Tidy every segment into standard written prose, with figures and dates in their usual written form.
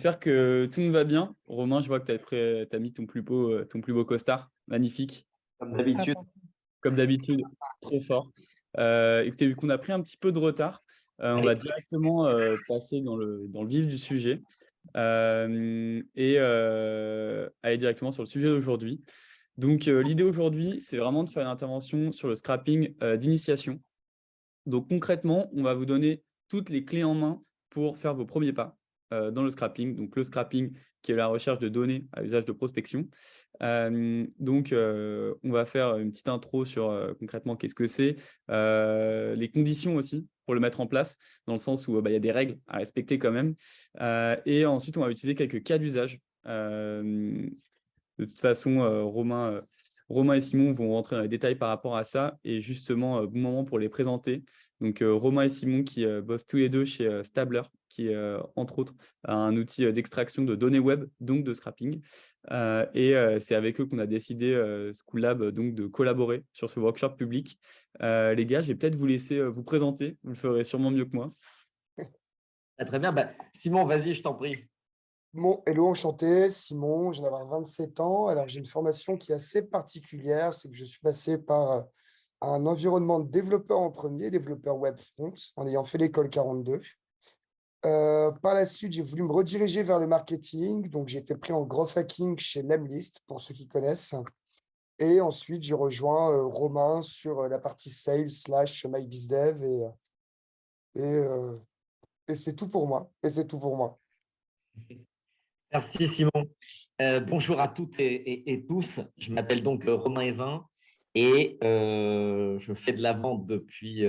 J'espère que tout le monde va bien. Romain, je vois que tu as mis ton plus beau costard. Magnifique. Comme d'habitude. Comme d'habitude, trop fort. Écoutez, vu qu'on a pris un petit peu de retard, on va Allez. directement passer dans le vif du sujet et aller directement sur le sujet d'aujourd'hui. Donc, l'idée aujourd'hui, c'est vraiment de faire une intervention sur le scrapping d'initiation. Donc concrètement, on va vous donner toutes les clés en main pour faire vos premiers pas dans le scrapping. Donc le scrapping qui est la recherche de données à usage de prospection. On va faire une petite intro sur concrètement qu'est-ce que c'est, les conditions aussi pour le mettre en place, dans le sens où il y a des règles à respecter quand même. Et ensuite, on va utiliser quelques cas d'usage. De toute façon, Romain et Simon vont rentrer dans les détails par rapport à ça. Et justement, bon moment pour les présenter. Donc, Romain et Simon qui bossent tous les deux chez Stabler, qui est entre autres un outil d'extraction de données web, donc de scrapping. C'est avec eux qu'on a décidé, School donc de collaborer sur ce workshop public. Les gars, je vais peut-être vous laisser vous présenter. Vous le ferez sûrement mieux que moi. Ah, très bien. Simon, vas-y, je t'en prie. Bon, hello, enchanté, Simon, je viens d'avoir 27 ans. Alors, j'ai une formation qui est assez particulière, c'est que je suis passé par un environnement de développeur en premier, développeur web front, en ayant fait l'école 42. Par la suite, j'ai voulu me rediriger vers le marketing, donc j'ai été pris en growth hacking chez Lemlist, pour ceux qui connaissent. Et ensuite, j'ai rejoint Romain sur la partie sales / MyBizDev et, euh, et c'est tout pour moi. Et c'est tout pour moi. Merci, Simon. Bonjour à toutes et tous. Je m'appelle donc Romain Evin et je fais de la vente depuis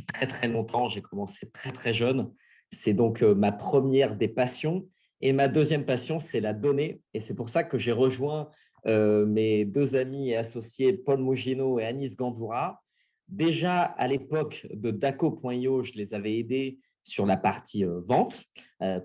très, très longtemps. J'ai commencé très, très jeune. C'est donc ma première des passions. Et ma deuxième passion, c'est la donnée. Et c'est pour ça que j'ai rejoint mes deux amis et associés, Paul Mugino et Anis Gandoura. Déjà, à l'époque de Daco.io, je les avais aidés sur la partie vente,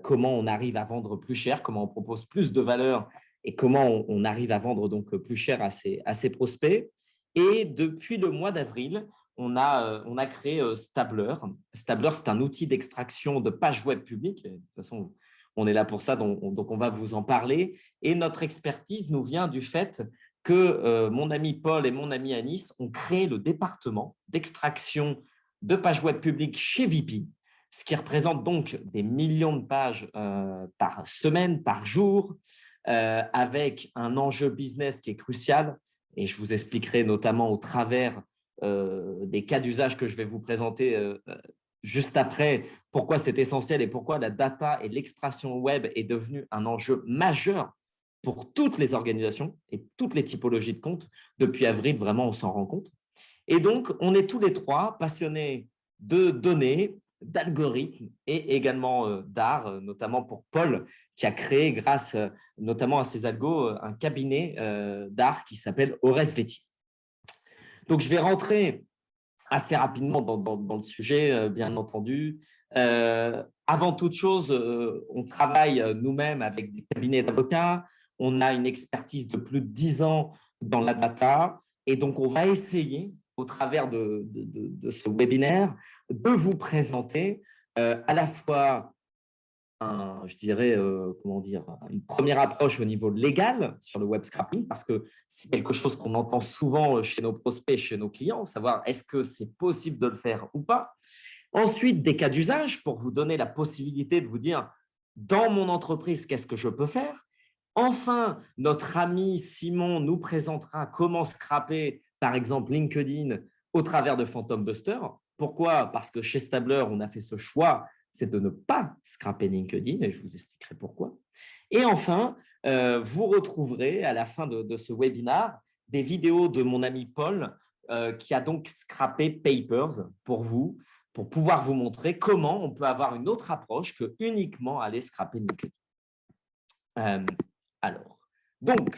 comment on arrive à vendre plus cher, comment on propose plus de valeur et comment on arrive à vendre donc plus cher à ses prospects. Et depuis le mois d'avril, on a créé Stabler. Stabler, c'est un outil d'extraction de pages web publiques. De toute façon, on est là pour ça, donc on va vous en parler. Et notre expertise nous vient du fait que mon ami Paul et mon ami Anis ont créé le département d'extraction de pages web publiques chez VP, ce qui représente donc des millions de pages par semaine, par jour, avec un enjeu business qui est crucial. Et je vous expliquerai notamment au travers des cas d'usage que je vais vous présenter juste après pourquoi c'est essentiel et pourquoi la data et l'extraction web est devenue un enjeu majeur pour toutes les organisations et toutes les typologies de comptes. Depuis avril, vraiment, on s'en rend compte. Et donc, on est tous les trois passionnés de données, d'algorithmes et également d'art, notamment pour Paul, qui a créé, grâce notamment à ses algos, un cabinet d'art qui s'appelle Oresveti. Donc, je vais rentrer assez rapidement dans le sujet, bien entendu. Avant toute chose, on travaille nous-mêmes avec des cabinets d'avocats. On a une expertise de plus de 10 ans dans la data. Et donc, on va essayer, au travers de ce webinaire, de vous présenter à la fois je dirais, comment dire, une première approche au niveau légal sur le web scrapping, parce que c'est quelque chose qu'on entend souvent chez nos prospects, chez nos clients, savoir est-ce que c'est possible de le faire ou pas. Ensuite, des cas d'usage pour vous donner la possibilité de vous dire, dans mon entreprise, qu'est-ce que je peux faire? Enfin, notre ami Simon nous présentera comment scraper, par exemple, LinkedIn au travers de Phantom Buster. Pourquoi? Parce que chez Stabler, on a fait ce choix, c'est de ne pas scraper LinkedIn, et je vous expliquerai pourquoi. Et enfin, vous retrouverez à la fin de ce webinaire des vidéos de mon ami Paul qui a donc scrappé Papers pour vous, pour pouvoir vous montrer comment on peut avoir une autre approche que uniquement aller scraper LinkedIn. Donc,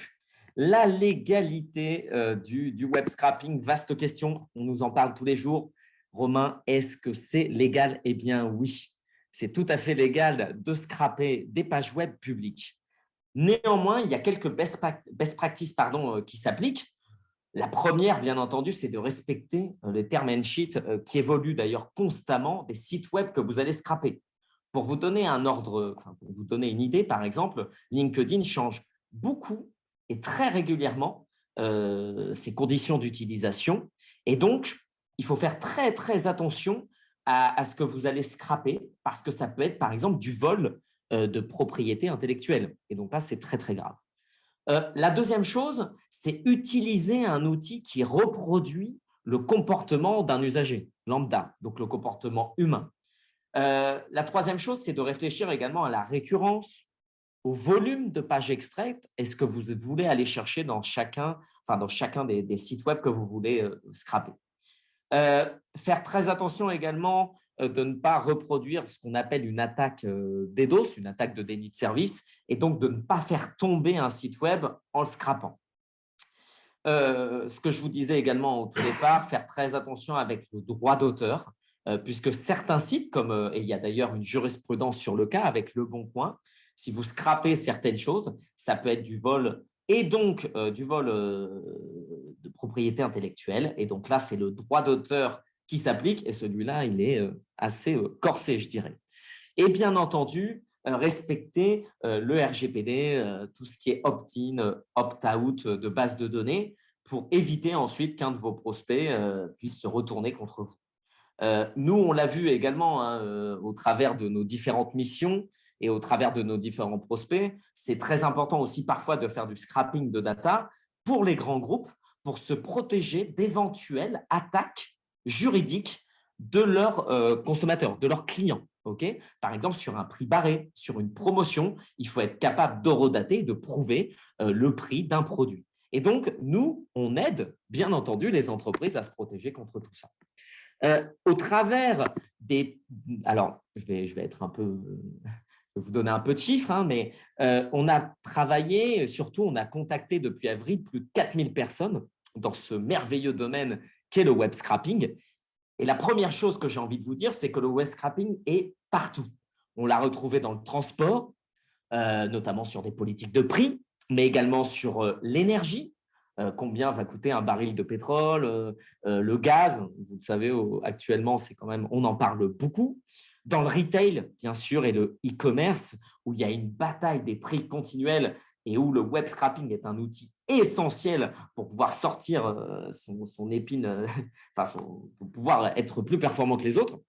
la légalité du web scrapping, vaste question, on nous en parle tous les jours. Romain, est-ce que c'est légal? Eh bien oui, c'est tout à fait légal de scraper des pages web publiques. Néanmoins, il y a quelques best practices qui s'appliquent. La première, bien entendu, c'est de respecter les term and sheet qui évoluent d'ailleurs constamment des sites web que vous allez scraper. Pour vous donner un ordre, pour vous donner une idée, par exemple, LinkedIn change beaucoup et très régulièrement ses conditions d'utilisation. Et donc, il faut faire très, très attention à ce que vous allez scraper parce que ça peut être, par exemple, du vol de propriété intellectuelle. Et donc là, c'est très, très grave. La deuxième chose, c'est utiliser un outil qui reproduit le comportement d'un usager lambda, donc le comportement humain. La troisième chose, c'est de réfléchir également à la récurrence, au volume de pages extraites. Est-ce que vous voulez aller chercher dans chacun des sites web que vous voulez scraper. Faire très attention également de ne pas reproduire ce qu'on appelle une attaque DDoS, une attaque de déni de service, et donc de ne pas faire tomber un site web en le scrapant. Ce que je vous disais également au tout départ, faire très attention avec le droit d'auteur, puisque certains sites, et il y a d'ailleurs une jurisprudence sur le cas avec Le Bon Coin, si vous scrapez certaines choses, ça peut être du vol et donc du vol de propriété intellectuelle. Et donc là, c'est le droit d'auteur qui s'applique et celui-là, il est assez corsé, je dirais. Et bien entendu, respecter le RGPD, tout ce qui est opt-in, opt-out de base de données pour éviter ensuite qu'un de vos prospects puisse se retourner contre vous. Nous, on l'a vu également au travers de nos différentes missions et au travers de nos différents prospects. C'est très important aussi parfois de faire du scrapping de data pour les grands groupes pour se protéger d'éventuelles attaques juridiques de leurs consommateurs, de leurs clients. Okay, par exemple, sur un prix barré, sur une promotion, il faut être capable d'horodater, de prouver le prix d'un produit. Et donc, nous, on aide, bien entendu, les entreprises à se protéger contre tout ça. Au travers des… Alors, je vais être un peu… Je vais vous donner un peu de chiffres, hein, mais on a travaillé, surtout, on a contacté depuis avril plus de 4000 personnes dans ce merveilleux domaine qu'est le web scrapping. Et la première chose que j'ai envie de vous dire, c'est que le web scrapping est partout. On l'a retrouvé dans le transport, notamment sur des politiques de prix, mais également sur l'énergie. Combien va coûter un baril de pétrole, le gaz, vous le savez, actuellement, c'est quand même, on en parle beaucoup. Dans le retail, bien sûr, et le e-commerce, où il y a une bataille des prix continuels et où le web scrapping est un outil essentiel pour pouvoir sortir son épine, pour pouvoir être plus performant que les autres.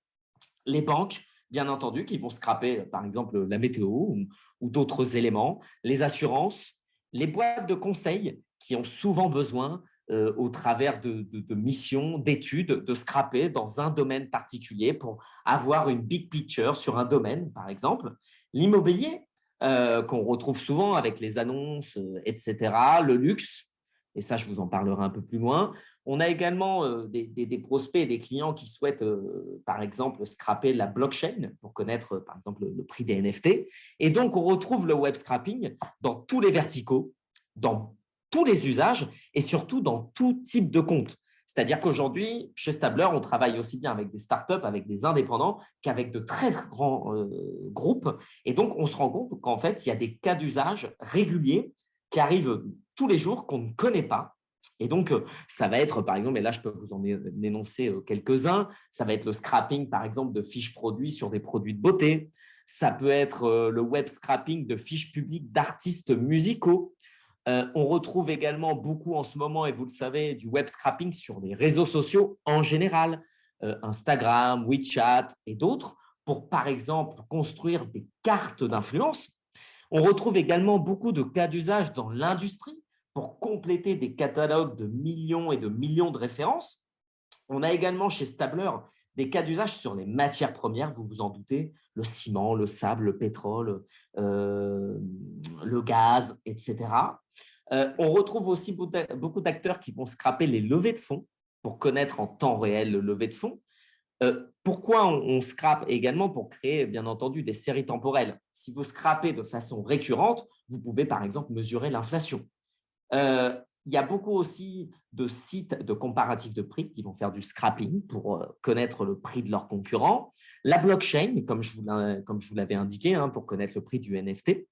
Les banques, bien entendu, qui vont scraper, par exemple, la météo ou d'autres éléments, les assurances, les boîtes de conseil qui ont souvent besoin, au travers de missions, d'études, de scraper dans un domaine particulier pour avoir une big picture sur un domaine, par exemple. L'immobilier, qu'on retrouve souvent avec les annonces, etc. Le luxe, et ça, je vous en parlerai un peu plus loin. On a également des prospects et des clients qui souhaitent, par exemple, scraper la blockchain pour connaître, par exemple, le prix des NFT. Et donc, on retrouve le web scrapping dans tous les verticaux, dans tous les usages et surtout dans tout type de compte. C'est-à-dire qu'aujourd'hui, chez Stabler, on travaille aussi bien avec des startups, avec des indépendants, qu'avec de très grands groupes. Et donc, on se rend compte qu'en fait, il y a des cas d'usage réguliers qui arrivent tous les jours qu'on ne connaît pas. Et donc, ça va être, par exemple, et là, je peux vous en énoncer quelques-uns, ça va être le scrapping, par exemple, de fiches produits sur des produits de beauté. Ça peut être le web scrapping de fiches publiques d'artistes musicaux. On retrouve également beaucoup en ce moment, et vous le savez, du web scrapping sur les réseaux sociaux en général, Instagram, WeChat et d'autres, pour, par exemple, construire des cartes d'influence. On retrouve également beaucoup de cas d'usage dans l'industrie pour compléter des catalogues de millions et de millions de références. On a également chez Stabler des cas d'usage sur les matières premières, vous vous en doutez, le ciment, le sable, le pétrole, le gaz, etc. On retrouve aussi beaucoup d'acteurs qui vont scraper les levées de fonds pour connaître en temps réel le levé de fonds. Pourquoi on scrape également pour créer, bien entendu, des séries temporelles. Si vous scrapez de façon récurrente, vous pouvez, par exemple, mesurer l'inflation. Il y a beaucoup aussi de sites de comparatifs de prix qui vont faire du scrapping pour connaître le prix de leurs concurrents. La blockchain, comme je vous l'avais indiqué, hein, pour connaître le prix du NFT.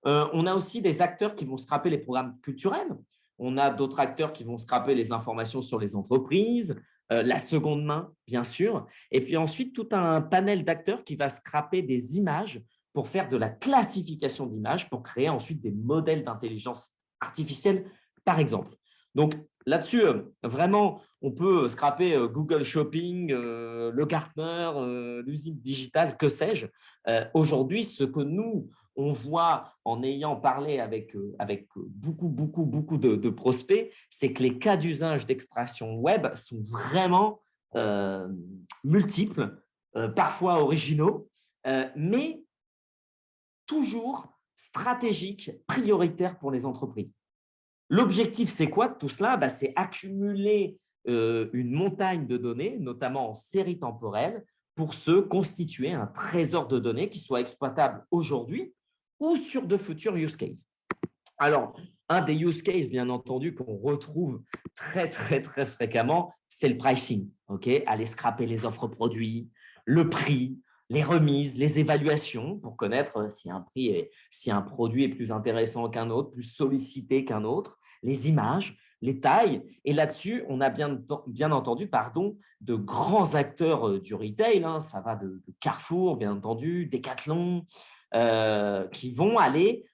On a aussi des acteurs qui vont scraper les programmes culturels. On a d'autres acteurs qui vont scraper les informations sur les entreprises, la seconde main, bien sûr, et puis ensuite tout un panel d'acteurs qui va scraper des images pour faire de la classification d'images, pour créer ensuite des modèles d'intelligence artificielle, par exemple. Donc là-dessus, vraiment, on peut scraper Google Shopping, le Gartner, l'usine digitale, que sais-je. Aujourd'hui, ce que nous, on voit en ayant parlé avec beaucoup de prospects, c'est que les cas d'usage d'extraction web sont vraiment multiples, parfois originaux, mais toujours stratégiques, prioritaires pour les entreprises. L'objectif, c'est quoi de tout cela? C'est accumuler une montagne de données, notamment en série temporelle, pour se constituer un trésor de données qui soit exploitable aujourd'hui ou sur de futurs use cases. Alors, un des use cases, bien entendu, qu'on retrouve très fréquemment, c'est le pricing. Aller scraper les offres produits, le prix, les remises, les évaluations pour connaître si un produit est plus intéressant qu'un autre, plus sollicité qu'un autre, les images, les tailles. Et là-dessus, on a bien entendu de grands acteurs du retail. Ça va de Carrefour, bien entendu, Decathlon, qui vont aller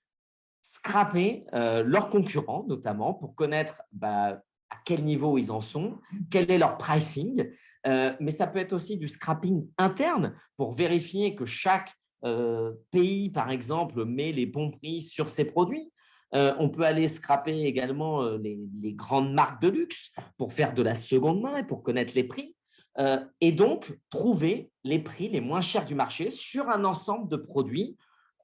scraper leurs concurrents, notamment, pour connaître à quel niveau ils en sont, quel est leur pricing. Mais ça peut être aussi du scrapping interne pour vérifier que chaque pays, par exemple, met les bons prix sur ses produits. On peut aller scraper également les grandes marques de luxe pour faire de la seconde main et pour connaître les prix. Et donc, trouver les prix les moins chers du marché sur un ensemble de produits.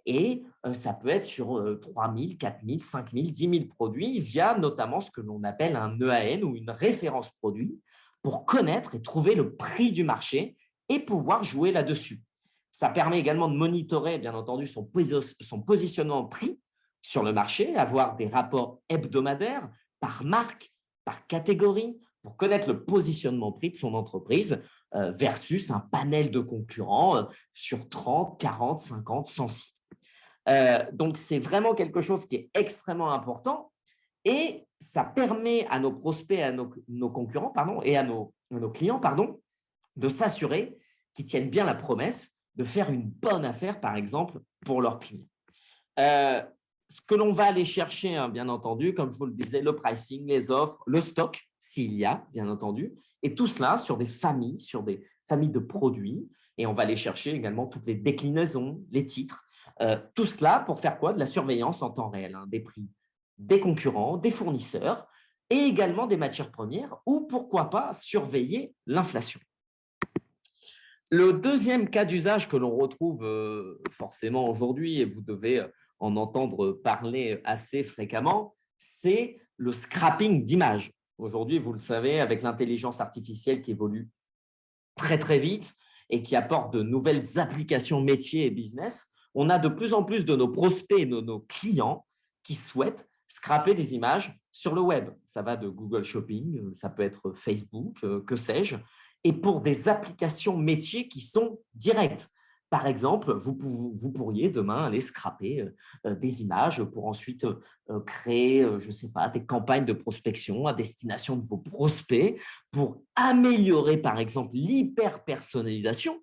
Et ça peut être sur 3 000, 4 000, 5 000, 10 000 produits via notamment ce que l'on appelle un EAN ou une référence produit pour connaître et trouver le prix du marché et pouvoir jouer là-dessus. Ça permet également de monitorer, bien entendu, son positionnement prix sur le marché, avoir des rapports hebdomadaires par marque, par catégorie, pour connaître le positionnement prix de son entreprise versus un panel de concurrents sur 30, 40, 50, 100 sites. Donc, c'est vraiment quelque chose qui est extrêmement important et ça permet à nos prospects, à nos concurrents et à nos clients de s'assurer qu'ils tiennent bien la promesse de faire une bonne affaire, par exemple, pour leurs clients. Ce que l'on va aller chercher, bien entendu, comme je vous le disais, le pricing, les offres, le stock, s'il y a, bien entendu, et tout cela sur des familles de produits. Et on va aller chercher également toutes les déclinaisons, les titres. Tout cela pour faire quoi? De la surveillance en temps réel, des prix des concurrents, des fournisseurs et également des matières premières ou pourquoi pas surveiller l'inflation. Le deuxième cas d'usage que l'on retrouve forcément aujourd'hui, et vous devez en entendre parler assez fréquemment, c'est le scrapping d'images. Aujourd'hui, vous le savez, avec l'intelligence artificielle qui évolue très vite et qui apporte de nouvelles applications métiers et business, on a de plus en plus de nos prospects et de nos clients qui souhaitent scraper des images sur le web. Ça va de Google Shopping, ça peut être Facebook, que sais-je, et pour des applications métiers qui sont directes. Par exemple, vous pourriez demain aller scraper des images pour ensuite créer, je ne sais pas, des campagnes de prospection à destination de vos prospects pour améliorer, par exemple, l'hyper-personnalisation.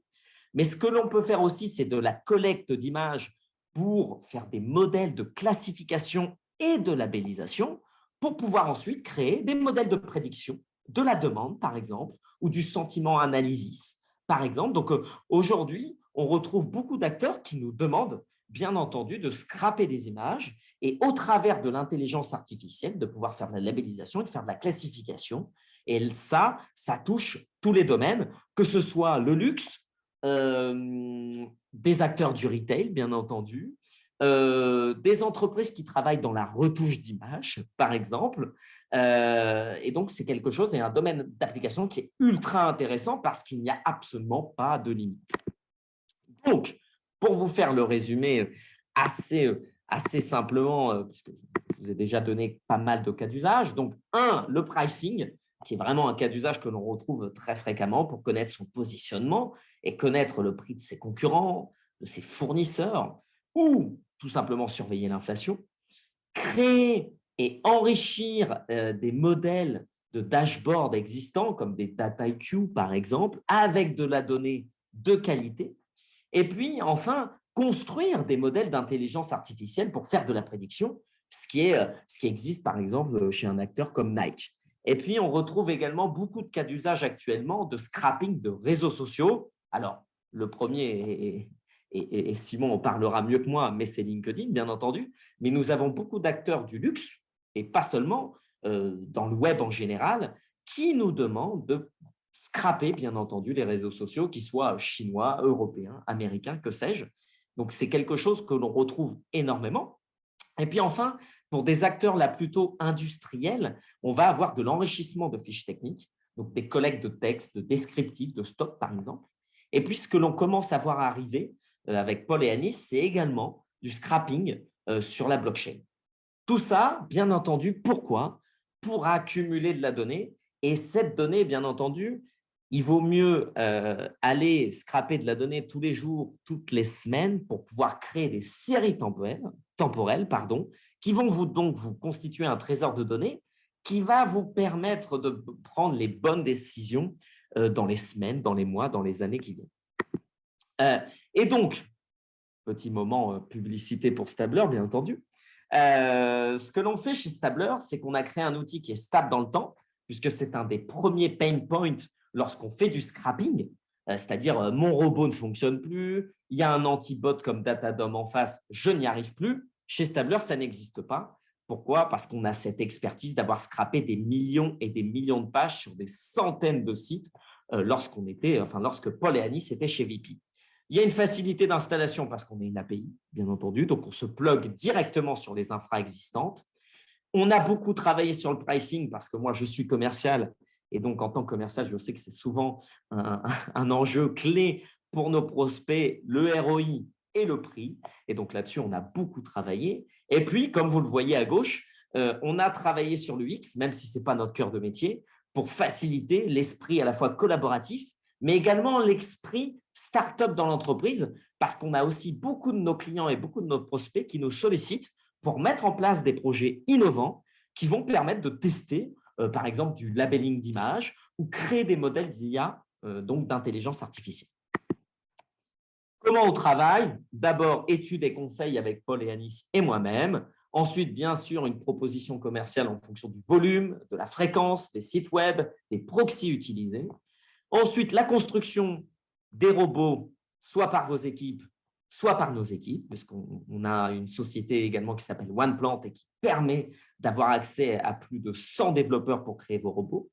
Mais ce que l'on peut faire aussi, c'est de la collecte d'images pour faire des modèles de classification et de labellisation pour pouvoir ensuite créer des modèles de prédiction de la demande, par exemple, ou du sentiment analysis, par exemple. Donc, aujourd'hui, on retrouve beaucoup d'acteurs qui nous demandent, bien entendu, de scraper des images et au travers de l'intelligence artificielle, de pouvoir faire de la labellisation et de faire de la classification. Et ça touche tous les domaines, que ce soit le luxe, des acteurs du retail, bien entendu, des entreprises qui travaillent dans la retouche d'images, par exemple. Et donc, c'est quelque chose, c'est un domaine d'application qui est ultra intéressant parce qu'il n'y a absolument pas de limite. Donc, pour vous faire le résumé assez simplement, puisque je vous ai déjà donné pas mal de cas d'usage. Donc, le pricing, qui est vraiment un cas d'usage que l'on retrouve très fréquemment pour connaître son positionnement et connaître le prix de ses concurrents, de ses fournisseurs, ou tout simplement surveiller l'inflation. Créer et enrichir des modèles de dashboards existants, comme des DataIQ, par exemple, avec de la donnée de qualité. Et puis, enfin, construire des modèles d'intelligence artificielle pour faire de la prédiction, ce qui existe, par exemple, chez un acteur comme Nike. Et puis, on retrouve également beaucoup de cas d'usage actuellement de scrapping de réseaux sociaux. Alors, le premier, et Simon en parlera mieux que moi, mais c'est LinkedIn, bien entendu. Mais nous avons beaucoup d'acteurs du luxe, et pas seulement, dans le web en général, qui nous demandent de scraper, bien entendu, les réseaux sociaux, qu'ils soient chinois, européens, américains, que sais-je. Donc, c'est quelque chose que l'on retrouve énormément. Et puis enfin, pour des acteurs là plutôt industriels, on va avoir de l'enrichissement de fiches techniques, donc des collectes de textes, de descriptifs, de stock par exemple. Et puis ce que l'on commence à voir arriver avec Paul et Anis, c'est également du scrapping sur la blockchain. Tout ça, bien entendu, pourquoi? Pour accumuler de la donnée. Et cette donnée, bien entendu, il vaut mieux aller scraper de la donnée tous les jours, toutes les semaines pour pouvoir créer des séries temporelles, qui vont vous constituer un trésor de données qui va vous permettre de prendre les bonnes décisions dans les semaines, dans les mois, dans les années qui viennent. Et donc, petit moment publicité pour Stabler, bien entendu. Ce que l'on fait chez Stabler, c'est qu'on a créé un outil qui est stable dans le temps, puisque c'est un des premiers pain points lorsqu'on fait du scrapping, c'est-à-dire mon robot ne fonctionne plus, il y a un anti-bot comme Datadom en face, je n'y arrive plus. Chez Stabler, ça n'existe pas. Pourquoi? Parce qu'on a cette expertise d'avoir scrappé des millions et des millions de pages sur des centaines de sites lorsque Paul et Anis étaient chez VP. Il y a une facilité d'installation parce qu'on est une API, bien entendu, donc on se plug directement sur les infra existantes. On a beaucoup travaillé sur le pricing parce que moi, je suis commercial et donc en tant que commercial, je sais que c'est souvent un enjeu clé pour nos prospects, le ROI et le prix. Et donc là-dessus, on a beaucoup travaillé. Et puis, comme vous le voyez à gauche, on a travaillé sur l'UX, même si ce n'est pas notre cœur de métier, pour faciliter l'esprit à la fois collaboratif, mais également l'esprit start-up dans l'entreprise, parce qu'on a aussi beaucoup de nos clients et beaucoup de nos prospects qui nous sollicitent pour mettre en place des projets innovants qui vont permettre de tester, par exemple, du labeling d'images ou créer des modèles d'IA, donc d'intelligence artificielle. Comment on travaille? D'abord, études et conseils avec Paul et Anis et moi-même. Ensuite, bien sûr, une proposition commerciale en fonction du volume, de la fréquence, des sites web, des proxys utilisés. Ensuite, la construction des robots, soit par vos équipes, soit par nos équipes, puisqu'on a une société également qui s'appelle OnePlant et qui permet d'avoir accès à plus de 100 développeurs pour créer vos robots.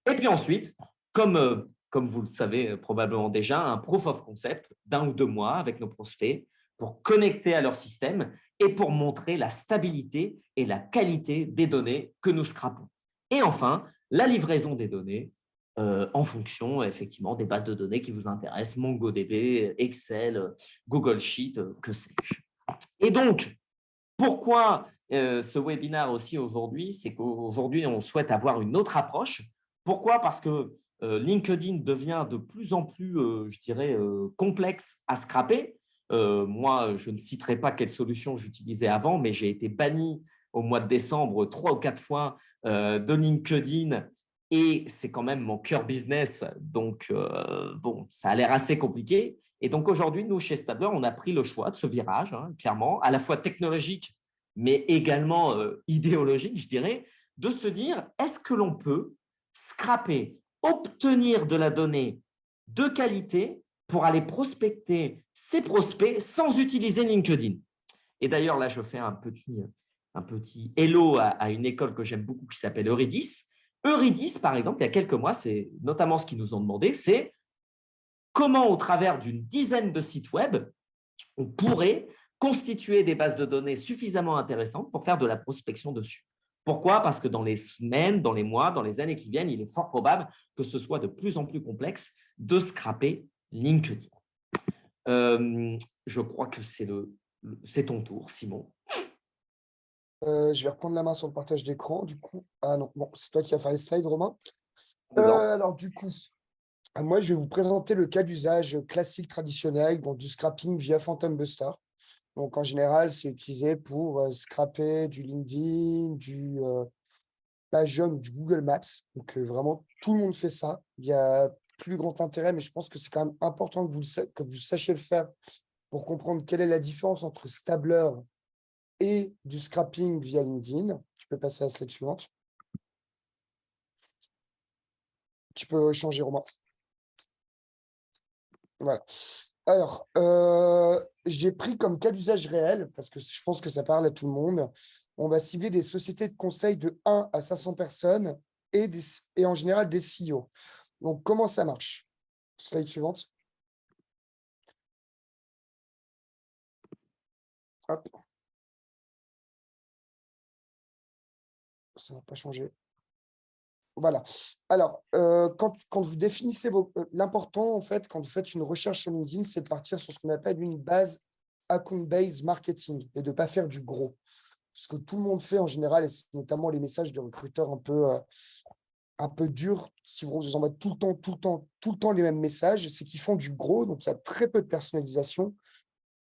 Et puis ensuite, comme vous le savez probablement déjà, un proof of concept d'1 ou 2 mois avec nos prospects pour connecter à leur système et pour montrer la stabilité et la qualité des données que nous scrapons. Et enfin, la livraison des données en fonction effectivement des bases de données qui vous intéressent, MongoDB, Excel, Google Sheet, que sais-je. Et donc, pourquoi ce webinaire aussi aujourd'hui? C'est qu'aujourd'hui, on souhaite avoir une autre approche. Pourquoi? Parce que LinkedIn devient de plus en plus, je dirais, complexe à scraper. Moi, je ne citerai pas quelle solution j'utilisais avant, mais j'ai été banni au mois de décembre 3 ou 4 fois de LinkedIn. Et c'est quand même mon cœur business, donc bon, ça a l'air assez compliqué. Et donc aujourd'hui, nous, chez Stabler, on a pris le choix de ce virage, clairement, à la fois technologique, mais également idéologique, je dirais, de se dire, est-ce que l'on peut scraper, obtenir de la donnée de qualité pour aller prospecter ses prospects sans utiliser LinkedIn? Et d'ailleurs, là, je fais un petit hello à une école que j'aime beaucoup qui s'appelle Eurydice. Eurydice, par exemple, il y a quelques mois, c'est notamment ce qu'ils nous ont demandé, c'est comment, au travers d'une dizaine de sites web, on pourrait constituer des bases de données suffisamment intéressantes pour faire de la prospection dessus. Pourquoi? Parce que dans les semaines, dans les mois, dans les années qui viennent, il est fort probable que ce soit de plus en plus complexe de scraper LinkedIn. Je crois que c'est ton tour, Simon. Je vais reprendre la main sur le partage d'écran, du coup. Ah non, bon, c'est toi qui vas faire les slides, Romain. Alors, du coup, moi, je vais vous présenter le cas d'usage classique, traditionnel, donc du scrapping via Phantom Buster. Donc, en général, c'est utilisé pour scraper du LinkedIn, page jaune ou du Google Maps. Donc, vraiment, tout le monde fait ça. Il y a plus grand intérêt, mais je pense que c'est quand même important que vous sachiez le faire pour comprendre quelle est la différence entre Stabler et du scrapping via LinkedIn. Tu peux passer à la slide suivante. Tu peux changer, Romain. Voilà. Alors, j'ai pris comme cas d'usage réel, parce que je pense que ça parle à tout le monde. On va cibler des sociétés de conseil de 1 à 500 personnes et en général des CEO. Donc, comment ça marche? Slide suivante. Hop. Ça n'a pas changé. Voilà. Alors, quand vous définissez l'important, en fait, quand vous faites une recherche sur LinkedIn, c'est de partir sur ce qu'on appelle une base account-based marketing et de ne pas faire du gros. Ce que tout le monde fait en général, et c'est notamment les messages de recruteurs un peu durs, qui vous envoient tout le temps les mêmes messages, c'est qu'ils font du gros, donc il y a très peu de personnalisation.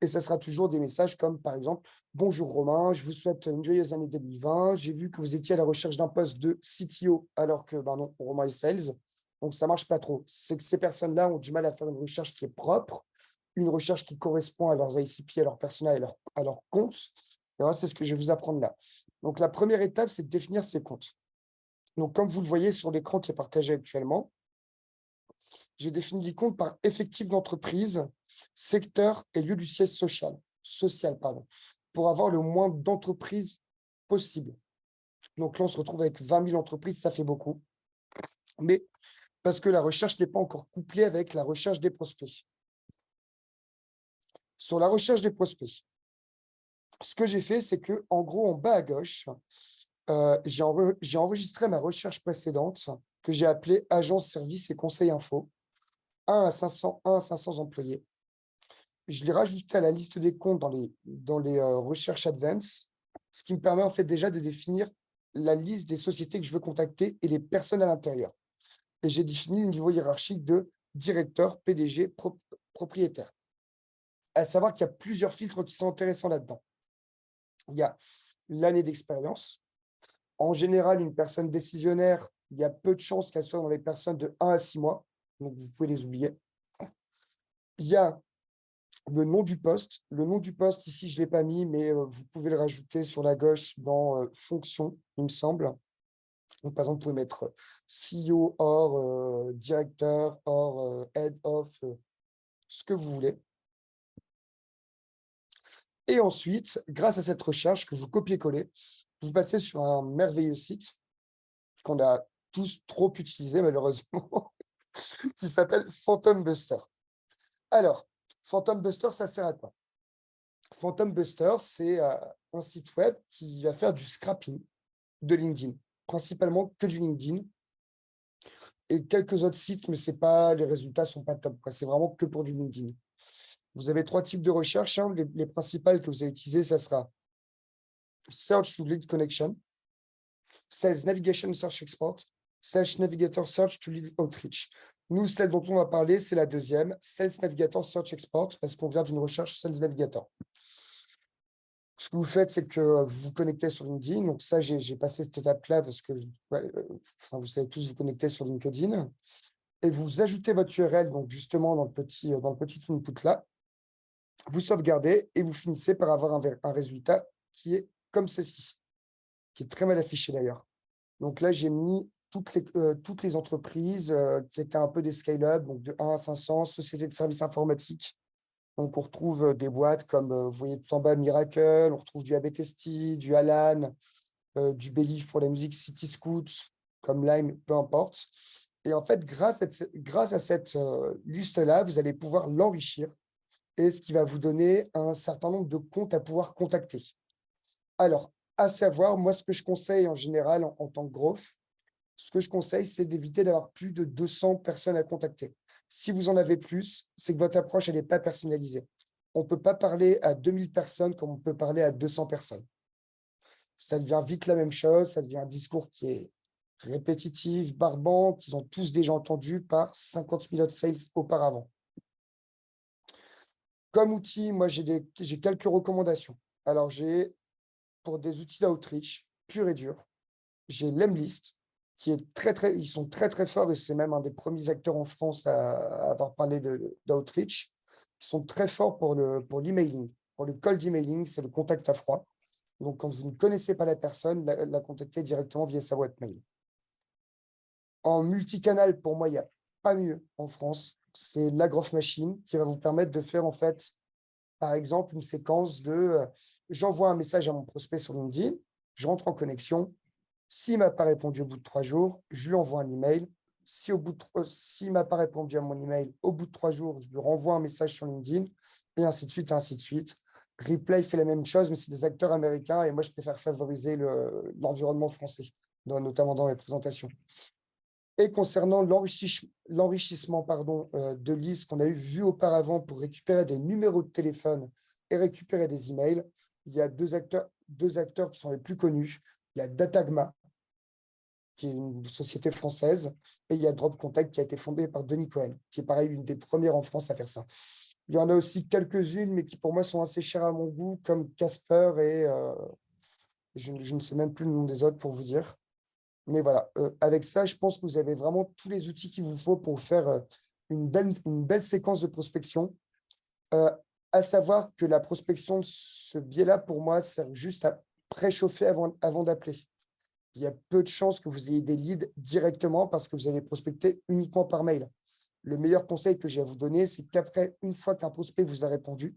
Et ça sera toujours des messages comme, par exemple, bonjour Romain, je vous souhaite une joyeuse année 2020. J'ai vu que vous étiez à la recherche d'un poste de CTO, alors que, ben non, Romain est sales. Donc, ça ne marche pas trop. C'est que ces personnes-là ont du mal à faire une recherche qui est propre, une recherche qui correspond à leurs ICP, à leur persona et à leur compte. Et voilà, c'est ce que je vais vous apprendre là. Donc, la première étape, c'est de définir ces comptes. Donc, comme vous le voyez sur l'écran qui est partagé actuellement, j'ai défini les comptes par effectif d'entreprise, secteur et lieu du siège social, pour avoir le moins d'entreprises possible. Donc là, on se retrouve avec 20 000 entreprises, ça fait beaucoup. Mais parce que la recherche n'est pas encore couplée avec la recherche des prospects. Sur la recherche des prospects, ce que j'ai fait, c'est que, en gros, en bas à gauche, j'ai enregistré ma recherche précédente que j'ai appelée Agence, Services et Conseil Info, 1 à 500 employés. Je l'ai rajouté à la liste des comptes dans les recherches advanced, ce qui me permet en fait déjà de définir la liste des sociétés que je veux contacter et les personnes à l'intérieur. Et j'ai défini le niveau hiérarchique de directeur, PDG, propriétaire. À savoir qu'il y a plusieurs filtres qui sont intéressants là-dedans. Il y a l'année d'expérience. En général, une personne décisionnaire, il y a peu de chances qu'elle soit dans les personnes de 1 à 6 mois. Donc, vous pouvez les oublier. Il y a le nom du poste. Le nom du poste, ici, je ne l'ai pas mis, mais vous pouvez le rajouter sur la gauche dans fonction, il me semble. Donc, par exemple, vous pouvez mettre CEO, or directeur, or head of, ce que vous voulez. Et ensuite, grâce à cette recherche que vous copiez-collez, vous passez sur un merveilleux site qu'on a tous trop utilisé, malheureusement, qui s'appelle Phantom Buster. Alors, Phantom Buster, ça sert à quoi? Phantom Buster, c'est un site web qui va faire du scrapping de LinkedIn, principalement que du LinkedIn et quelques autres sites, mais les résultats ne sont pas top. C'est vraiment que pour du LinkedIn. Vous avez 3 types de recherches. Hein. Les principales que vous allez utiliser, ça sera Search to Lead Connection, Sales Navigation Search Export, Sales Navigator Search to Lead Outreach. Nous, celle dont on va parler, c'est la deuxième, Sales Navigator Search Export, parce qu'on vient d'une recherche Sales Navigator. Ce que vous faites, c'est que vous vous connectez sur LinkedIn. Donc ça, j'ai passé cette étape-là parce que vous savez tous vous connecter sur LinkedIn. Et vous ajoutez votre URL, donc justement dans le petit input là. Vous sauvegardez et vous finissez par avoir un résultat qui est comme ceci, qui est très mal affiché d'ailleurs. Donc là, j'ai mis toutes les entreprises qui étaient un peu des scale-up, donc de 1 à 500, sociétés de services informatiques. Donc, on retrouve des boîtes comme, vous voyez tout en bas, Miracle, on retrouve du AB Testy, du Alan, du Belief pour la musique, City Scoot, comme Lime, peu importe. Et en fait, grâce à cette liste-là, vous allez pouvoir l'enrichir et ce qui va vous donner un certain nombre de comptes à pouvoir contacter. Alors, à savoir, moi, ce que je conseille en général en tant que growth, ce que je conseille, c'est d'éviter d'avoir plus de 200 personnes à contacter. Si vous en avez plus, c'est que votre approche, elle n'est pas personnalisée. On ne peut pas parler à 2000 personnes comme on peut parler à 200 personnes. Ça devient vite la même chose, ça devient un discours qui est répétitif, barbant, qu'ils ont tous déjà entendu par 50 000 autres sales auparavant. Comme outil, moi, j'ai quelques recommandations. Alors, j'ai pour des outils d'outreach pur et dur, j'ai Lemlist, qui est ils sont très, très forts et c'est même un des premiers acteurs en France à avoir parlé d'outreach. Ils sont très forts pour l'emailing, pour le cold emailing, c'est le contact à froid. Donc, quand vous ne connaissez pas la personne, la contacter directement via sa boîte mail. En multicanal, pour moi, il n'y a pas mieux en France. C'est la Growth Machine qui va vous permettre de faire, en fait, par exemple, une séquence de j'envoie un message à mon prospect sur LinkedIn, je rentre en connexion. S'il ne m'a pas répondu au bout de 3 jours, je lui envoie un email. S'il ne m'a pas répondu à mon email, au bout de 3 jours, je lui renvoie un message sur LinkedIn, et ainsi de suite, et ainsi de suite. Replay fait la même chose, mais c'est des acteurs américains, et moi, je préfère favoriser l'environnement français, notamment dans les présentations. Et concernant l'enrichissement de listes qu'on a vu auparavant pour récupérer des numéros de téléphone et récupérer des emails, il y a deux acteurs qui sont les plus connus. Il y a Datagma, qui est une société française, et il y a Drop Contact qui a été fondée par Denis Cohen, qui est pareil, une des premières en France à faire ça. Il y en a aussi quelques-unes, mais qui pour moi sont assez chères à mon goût, comme Casper et je ne sais même plus le nom des autres pour vous dire. Mais voilà, avec ça, je pense que vous avez vraiment tous les outils qu'il vous faut pour faire une belle séquence de prospection. À savoir que la prospection de ce biais-là, pour moi, sert juste à préchauffer avant d'appeler. Il y a peu de chances que vous ayez des leads directement parce que vous allez prospecter uniquement par mail. Le meilleur conseil que j'ai à vous donner, c'est qu'après, une fois qu'un prospect vous a répondu,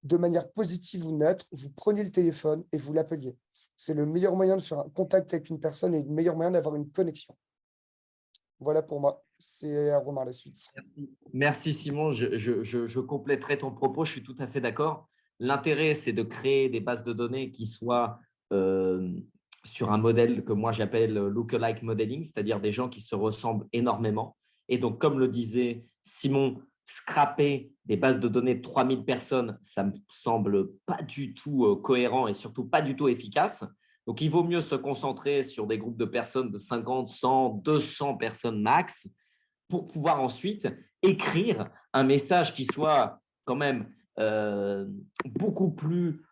de manière positive ou neutre, vous preniez le téléphone et vous l'appeliez. C'est le meilleur moyen de faire un contact avec une personne et le meilleur moyen d'avoir une connexion. Voilà pour moi. C'est à Romain la suite. Merci Simon. Je compléterai ton propos. Je suis tout à fait d'accord. L'intérêt, c'est de créer des bases de données qui soient sur un modèle que moi j'appelle lookalike modeling, c'est-à-dire des gens qui se ressemblent énormément. Et donc, comme le disait Simon, scraper des bases de données de 3000 personnes, ça me semble pas du tout cohérent et surtout pas du tout efficace. Donc, il vaut mieux se concentrer sur des groupes de personnes de 50, 100, 200 personnes max pour pouvoir ensuite écrire un message qui soit quand même beaucoup plus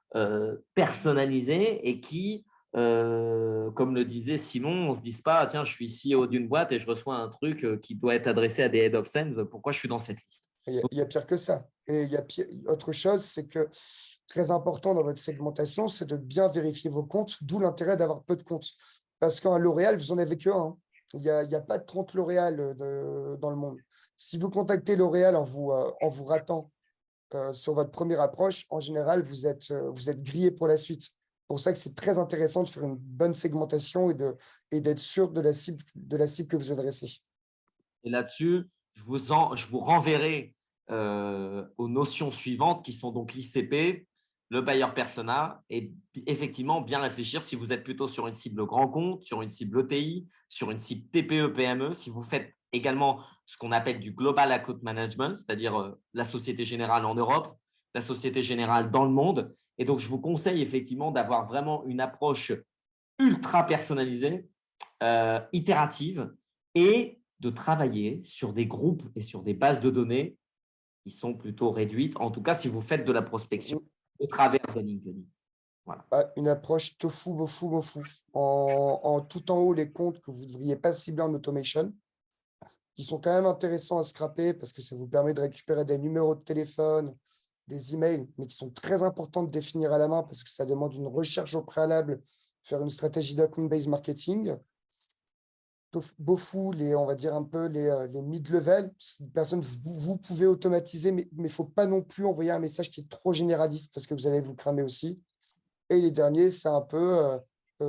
personnalisé et qui, comme le disait Simon, on ne se dise pas, tiens, je suis CEO d'une boîte et je reçois un truc qui doit être adressé à des head of sales, pourquoi je suis dans cette liste? Il y a pire que ça. Et il y a autre chose, c'est que très important dans votre segmentation, c'est de bien vérifier vos comptes, d'où l'intérêt d'avoir peu de comptes. Parce qu'un L'Oréal, vous en avez que un. Il n'y a pas de 30 L'Oréal dans le monde. Si vous contactez L'Oréal en vous ratant sur votre première approche, en général, vous êtes grillé pour la suite. C'est pour ça que c'est très intéressant de faire une bonne segmentation et d'être sûr de la cible que vous adressez. Et là-dessus, je vous renverrai aux notions suivantes qui sont donc l'ICP, le buyer persona et effectivement bien réfléchir si vous êtes plutôt sur une cible grand compte, sur une cible ETI, sur une cible TPE-PME, si vous faites également ce qu'on appelle du global account management, c'est-à-dire la Société Générale en Europe, la Société Générale dans le monde. Et donc, je vous conseille effectivement d'avoir vraiment une approche ultra personnalisée, itérative et de travailler sur des groupes et sur des bases de données qui sont plutôt réduites, en tout cas si vous faites de la prospection au travers de LinkedIn. Voilà. Une approche tofu, bofu, bofu. Tout en haut, les comptes que vous ne devriez pas cibler en automation, qui sont quand même intéressants à scraper parce que ça vous permet de récupérer des numéros de téléphone, des emails, mais qui sont très importants de définir à la main parce que ça demande une recherche au préalable, faire une stratégie d'account-based marketing. Bofu, on va dire un peu les mid-level, personne vous pouvez automatiser, mais il ne faut pas non plus envoyer un message qui est trop généraliste parce que vous allez vous cramer aussi. Et les derniers, c'est un peu, je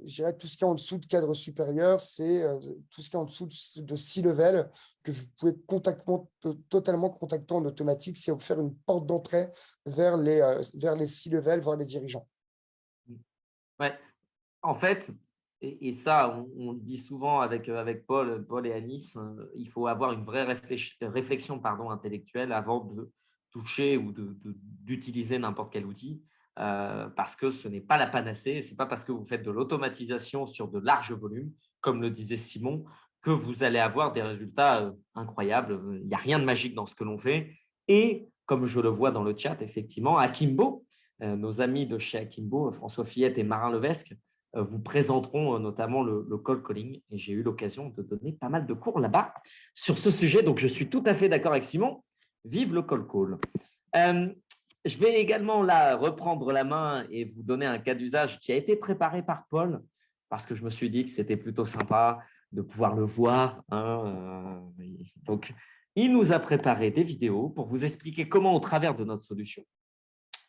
dirais, tout ce qui est en dessous de cadre supérieur, c'est tout ce qui est en dessous de C-level que vous pouvez totalement contacter en automatique, c'est faire une porte d'entrée vers les C-level, vers les dirigeants. Ouais. En fait, et ça, on le dit souvent avec Paul et Anis, il faut avoir une vraie réflexion intellectuelle avant de toucher ou d'utiliser n'importe quel outil. Parce que ce n'est pas la panacée. Ce n'est pas parce que vous faites de l'automatisation sur de larges volumes, comme le disait Simon, que vous allez avoir des résultats incroyables. Il n'y a rien de magique dans ce que l'on fait. Et comme je le vois dans le chat, effectivement, Akimbo, nos amis de chez Akimbo, François Fillette et Marin Levesque, vous présenteront notamment le cold calling. Et j'ai eu l'occasion de donner pas mal de cours là-bas sur ce sujet. Donc, je suis tout à fait d'accord avec Simon. Vive le cold call. Je vais également là reprendre la main et vous donner un cas d'usage qui a été préparé par Paul parce que je me suis dit que c'était plutôt sympa de pouvoir le voir. Donc, il nous a préparé des vidéos pour vous expliquer comment, au travers de notre solution,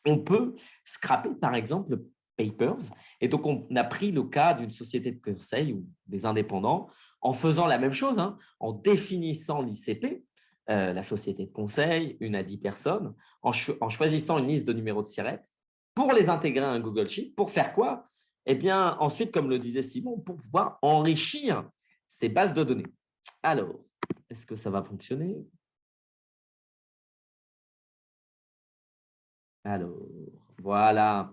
on peut scraper, par exemple, Papers. Et donc, on a pris le cas d'une société de conseil ou des indépendants en faisant la même chose, en définissant l'ICP, la société de conseil, une à 10 personnes, en choisissant une liste de numéros de SIRET pour les intégrer à un Google Sheet. Pour faire quoi? Eh bien, ensuite, comme le disait Simon, pour pouvoir enrichir ces bases de données. Alors, est-ce que ça va fonctionner? Alors, voilà.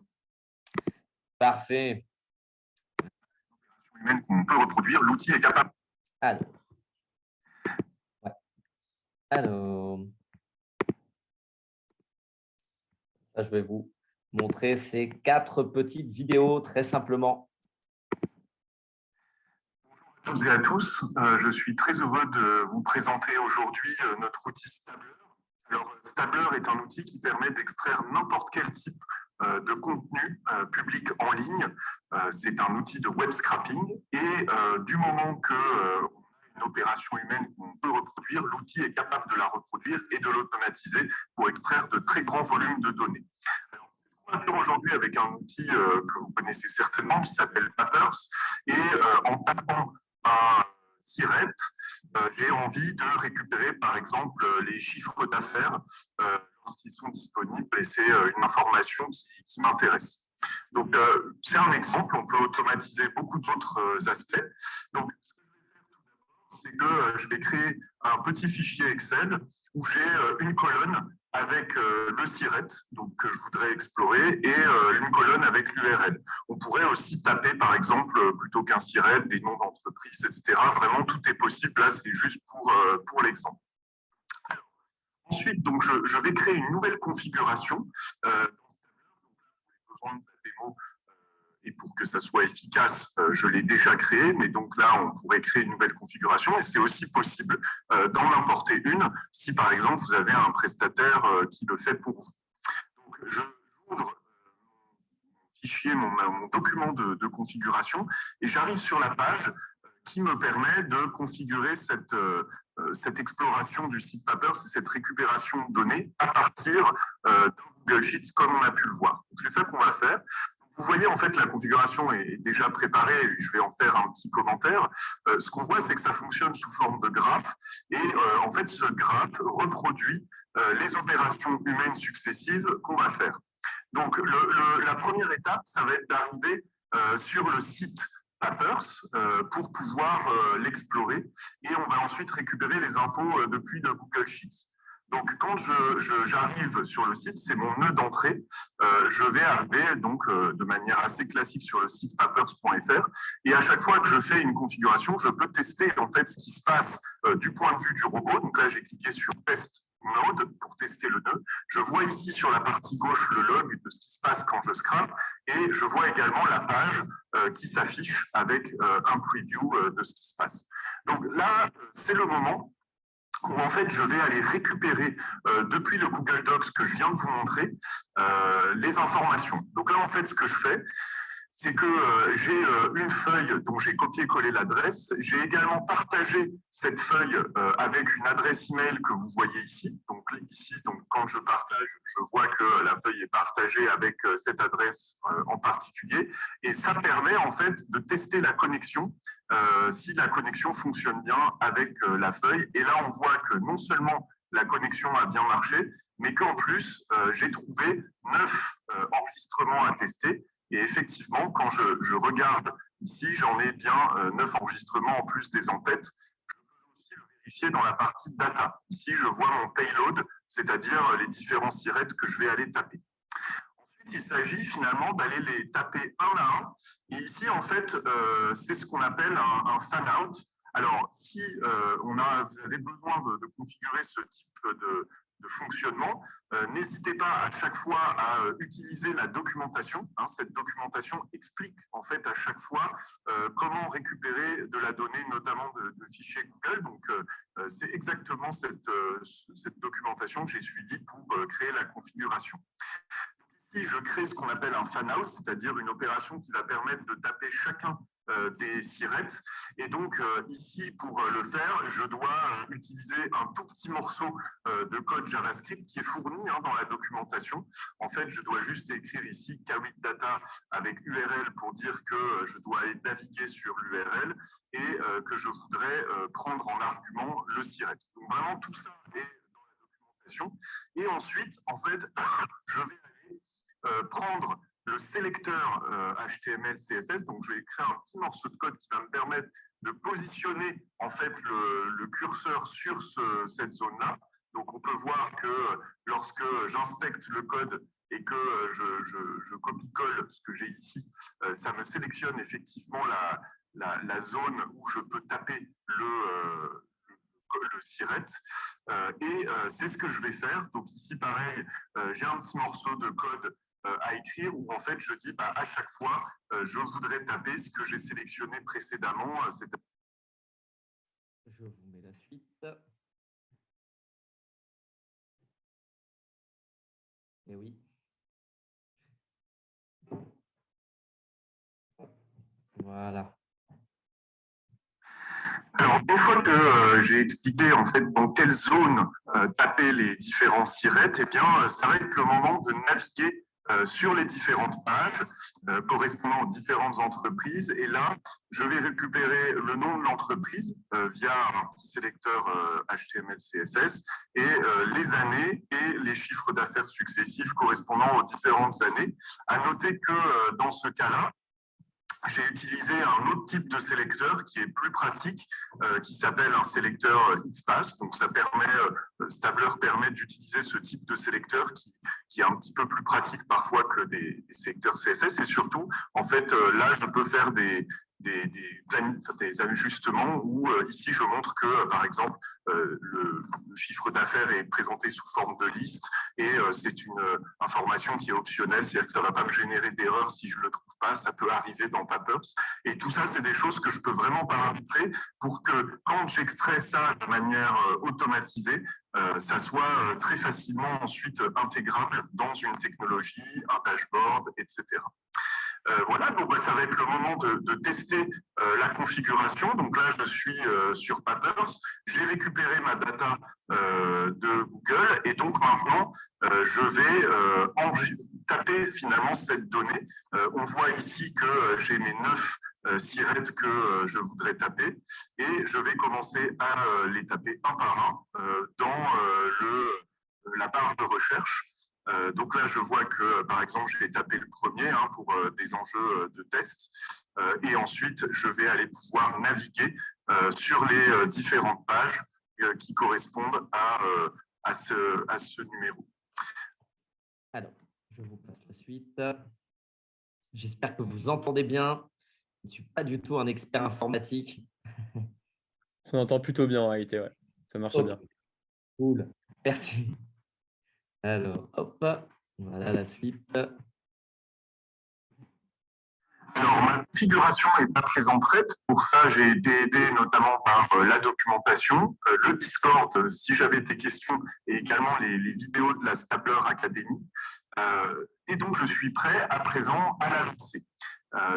Parfait. Humaine qu'on peut reproduire, l'outil est capable. Alors, ouais. Alors, ça, je vais vous montrer ces 4 petites vidéos très simplement. Bonjour à toutes et à tous, je suis très heureux de vous présenter aujourd'hui notre outil Stabler. Alors, Stabler est un outil qui permet d'extraire n'importe quel type de contenu public en ligne. C'est un outil de web scrapping et du moment que une opération humaine qu'on peut reproduire, l'outil est capable de la reproduire et de l'automatiser pour extraire de très grands volumes de données. Alors, on va faire aujourd'hui avec un outil que vous connaissez certainement qui s'appelle Papers et en tapant un SIRET, j'ai envie de récupérer par exemple les chiffres d'affaires lorsqu'ils sont disponibles et c'est une information qui m'intéresse. Donc, c'est un exemple, on peut automatiser beaucoup d'autres aspects. Donc, ce que je vais faire tout d'abord, c'est que je vais créer un petit fichier Excel où j'ai une colonne avec le SIRET, donc que je voudrais explorer, et une colonne avec l'URL. On pourrait aussi taper, par exemple, plutôt qu'un SIRET, des noms d'entreprises, etc. Vraiment, tout est possible. Là, c'est juste pour l'exemple. Ensuite, donc, je vais créer une nouvelle configuration. Dans besoin de la démo et pour que ça soit efficace, je l'ai déjà créé, mais donc là, on pourrait créer une nouvelle configuration et c'est aussi possible d'en importer une si, par exemple, vous avez un prestataire qui le fait pour vous. Donc, j'ouvre mon fichier, mon document de configuration et j'arrive sur la page qui me permet de configurer cette exploration du site Papers et cette récupération de données à partir d'un Google Sheets comme on a pu le voir. Donc, c'est ça qu'on va faire. Vous voyez, en fait, la configuration est déjà préparée. Je vais en faire un petit commentaire. Ce qu'on voit, c'est que ça fonctionne sous forme de graphe. Et en fait, ce graphe reproduit les opérations humaines successives qu'on va faire. Donc, la première étape, ça va être d'arriver sur le site Papers pour pouvoir l'explorer. Et on va ensuite récupérer les infos depuis le Google Sheets. Donc, quand j'arrive sur le site, c'est mon nœud d'entrée. Je vais arriver donc de manière assez classique sur le site papers.fr. Et à chaque fois que je fais une configuration, je peux tester en fait ce qui se passe du point de vue du robot. Donc là, j'ai cliqué sur Test Mode pour tester le nœud. Je vois ici sur la partie gauche le log de ce qui se passe quand je scrape. Et je vois également la page qui s'affiche avec un preview de ce qui se passe. Donc là, c'est le moment où en fait je vais aller récupérer depuis le Google Docs que je viens de vous montrer les informations. Donc là en fait ce que je fais, c'est que j'ai une feuille dont j'ai copié-collé l'adresse. J'ai également partagé cette feuille avec une adresse email que vous voyez ici. Donc ici, quand je partage, je vois que la feuille est partagée avec cette adresse en particulier. Et ça permet en fait de tester la connexion, si la connexion fonctionne bien avec la feuille. Et là, on voit que non seulement la connexion a bien marché, mais qu'en plus, j'ai trouvé 9 enregistrements à tester. Et effectivement, quand je regarde ici, j'en ai bien 9 enregistrements en plus des en-têtes. Je peux aussi le vérifier dans la partie data. Ici, je vois mon payload, c'est-à-dire les différents SIRET que je vais aller taper. Ensuite, il s'agit finalement d'aller les taper un à un. Et ici, en fait, c'est ce qu'on appelle un fan-out. Alors, si vous avez besoin de configurer ce type de fonctionnement. N'hésitez pas à chaque fois à utiliser la documentation. Cette documentation explique en fait à chaque fois comment récupérer de la donnée, notamment de fichiers Google. Donc, c'est exactement cette documentation que j'ai suivie pour créer la configuration. Ici, je crée ce qu'on appelle un fan-out, c'est-à-dire une opération qui va permettre de taper chacun des sirettes. Et donc, ici, pour le faire, je dois utiliser un tout petit morceau de code JavaScript qui est fourni dans la documentation. En fait, je dois juste écrire ici kawit data avec URL pour dire que je dois aller naviguer sur l'URL et que je voudrais prendre en argument le siret. Donc, vraiment, tout ça est dans la documentation. Et ensuite, en fait, je vais aller prendre le sélecteur HTML, CSS. Donc, je vais créer un petit morceau de code qui va me permettre de positionner en fait le curseur sur cette zone-là. Donc, on peut voir que lorsque j'inspecte le code et que je copie-colle ce que j'ai ici, ça me sélectionne effectivement la zone où je peux taper le siret. Et c'est ce que je vais faire. Donc, ici, pareil, j'ai un petit morceau de code à écrire où en fait je dis à chaque fois je voudrais taper ce que j'ai sélectionné précédemment. Je vous mets la suite. Et oui. Voilà. Alors, une fois que j'ai expliqué en fait dans quelle zone taper les différents sirets, eh bien, ça va être le moment de naviguer sur les différentes pages correspondant aux différentes entreprises. Et là, je vais récupérer le nom de l'entreprise via un petit sélecteur HTML, CSS et les années et les chiffres d'affaires successifs correspondant aux différentes années. À noter que dans ce cas-là, j'ai utilisé un autre type de sélecteur qui est plus pratique, qui s'appelle un sélecteur XPath. Donc, Stabler permet d'utiliser ce type de sélecteur qui est un petit peu plus pratique parfois que des sélecteurs CSS. Et surtout, en fait, là, je peux faire des ajustements où ici, je montre que, par exemple, le chiffre d'affaires est présenté sous forme de liste et c'est une information qui est optionnelle, c'est-à-dire que ça ne va pas me générer d'erreur si je ne le trouve pas, ça peut arriver dans Papers. Et tout ça, c'est des choses que je peux vraiment paramétrer pour que quand j'extrais ça de manière automatisée, ça soit très facilement ensuite intégrable dans une technologie, un dashboard, etc. Voilà, donc ça va être le moment de tester la configuration. Donc là, je suis sur Papers. J'ai récupéré ma data de Google et donc maintenant, je vais taper finalement cette donnée. On voit ici que j'ai mes 9 sirets que je voudrais taper et je vais commencer à les taper un par un dans la barre de recherche. Donc là, je vois que, par exemple, j'ai tapé le premier pour des enjeux de test. Et ensuite, je vais aller pouvoir naviguer sur les différentes pages qui correspondent à ce numéro. Alors, je vous passe la suite. J'espère que vous entendez bien. Je ne suis pas du tout un expert informatique. On entend plutôt bien en réalité, ouais. Ça marche bien. Cool, merci. Alors, hop, voilà la suite. Alors, ma configuration n'est pas très prête. Pour ça, j'ai été aidé notamment par la documentation, le Discord, si j'avais des questions, et également les vidéos de la Stabler Academy. Et donc, je suis prêt à présent à la lancer.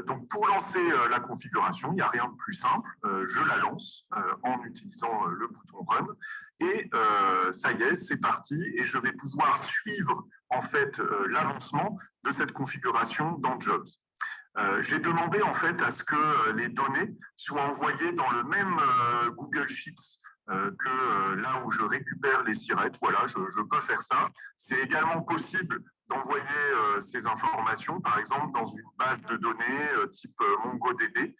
Donc, pour lancer la configuration, il n'y a rien de plus simple. Je la lance en utilisant le bouton Run. Et ça y est, c'est parti. Et je vais pouvoir suivre en fait l'avancement de cette configuration dans Jobs. J'ai demandé en fait à ce que les données soient envoyées dans le même Google Sheets que là où je récupère les sirets. Voilà, je peux faire ça. C'est également possible d'envoyer ces informations, par exemple, dans une base de données type MongoDB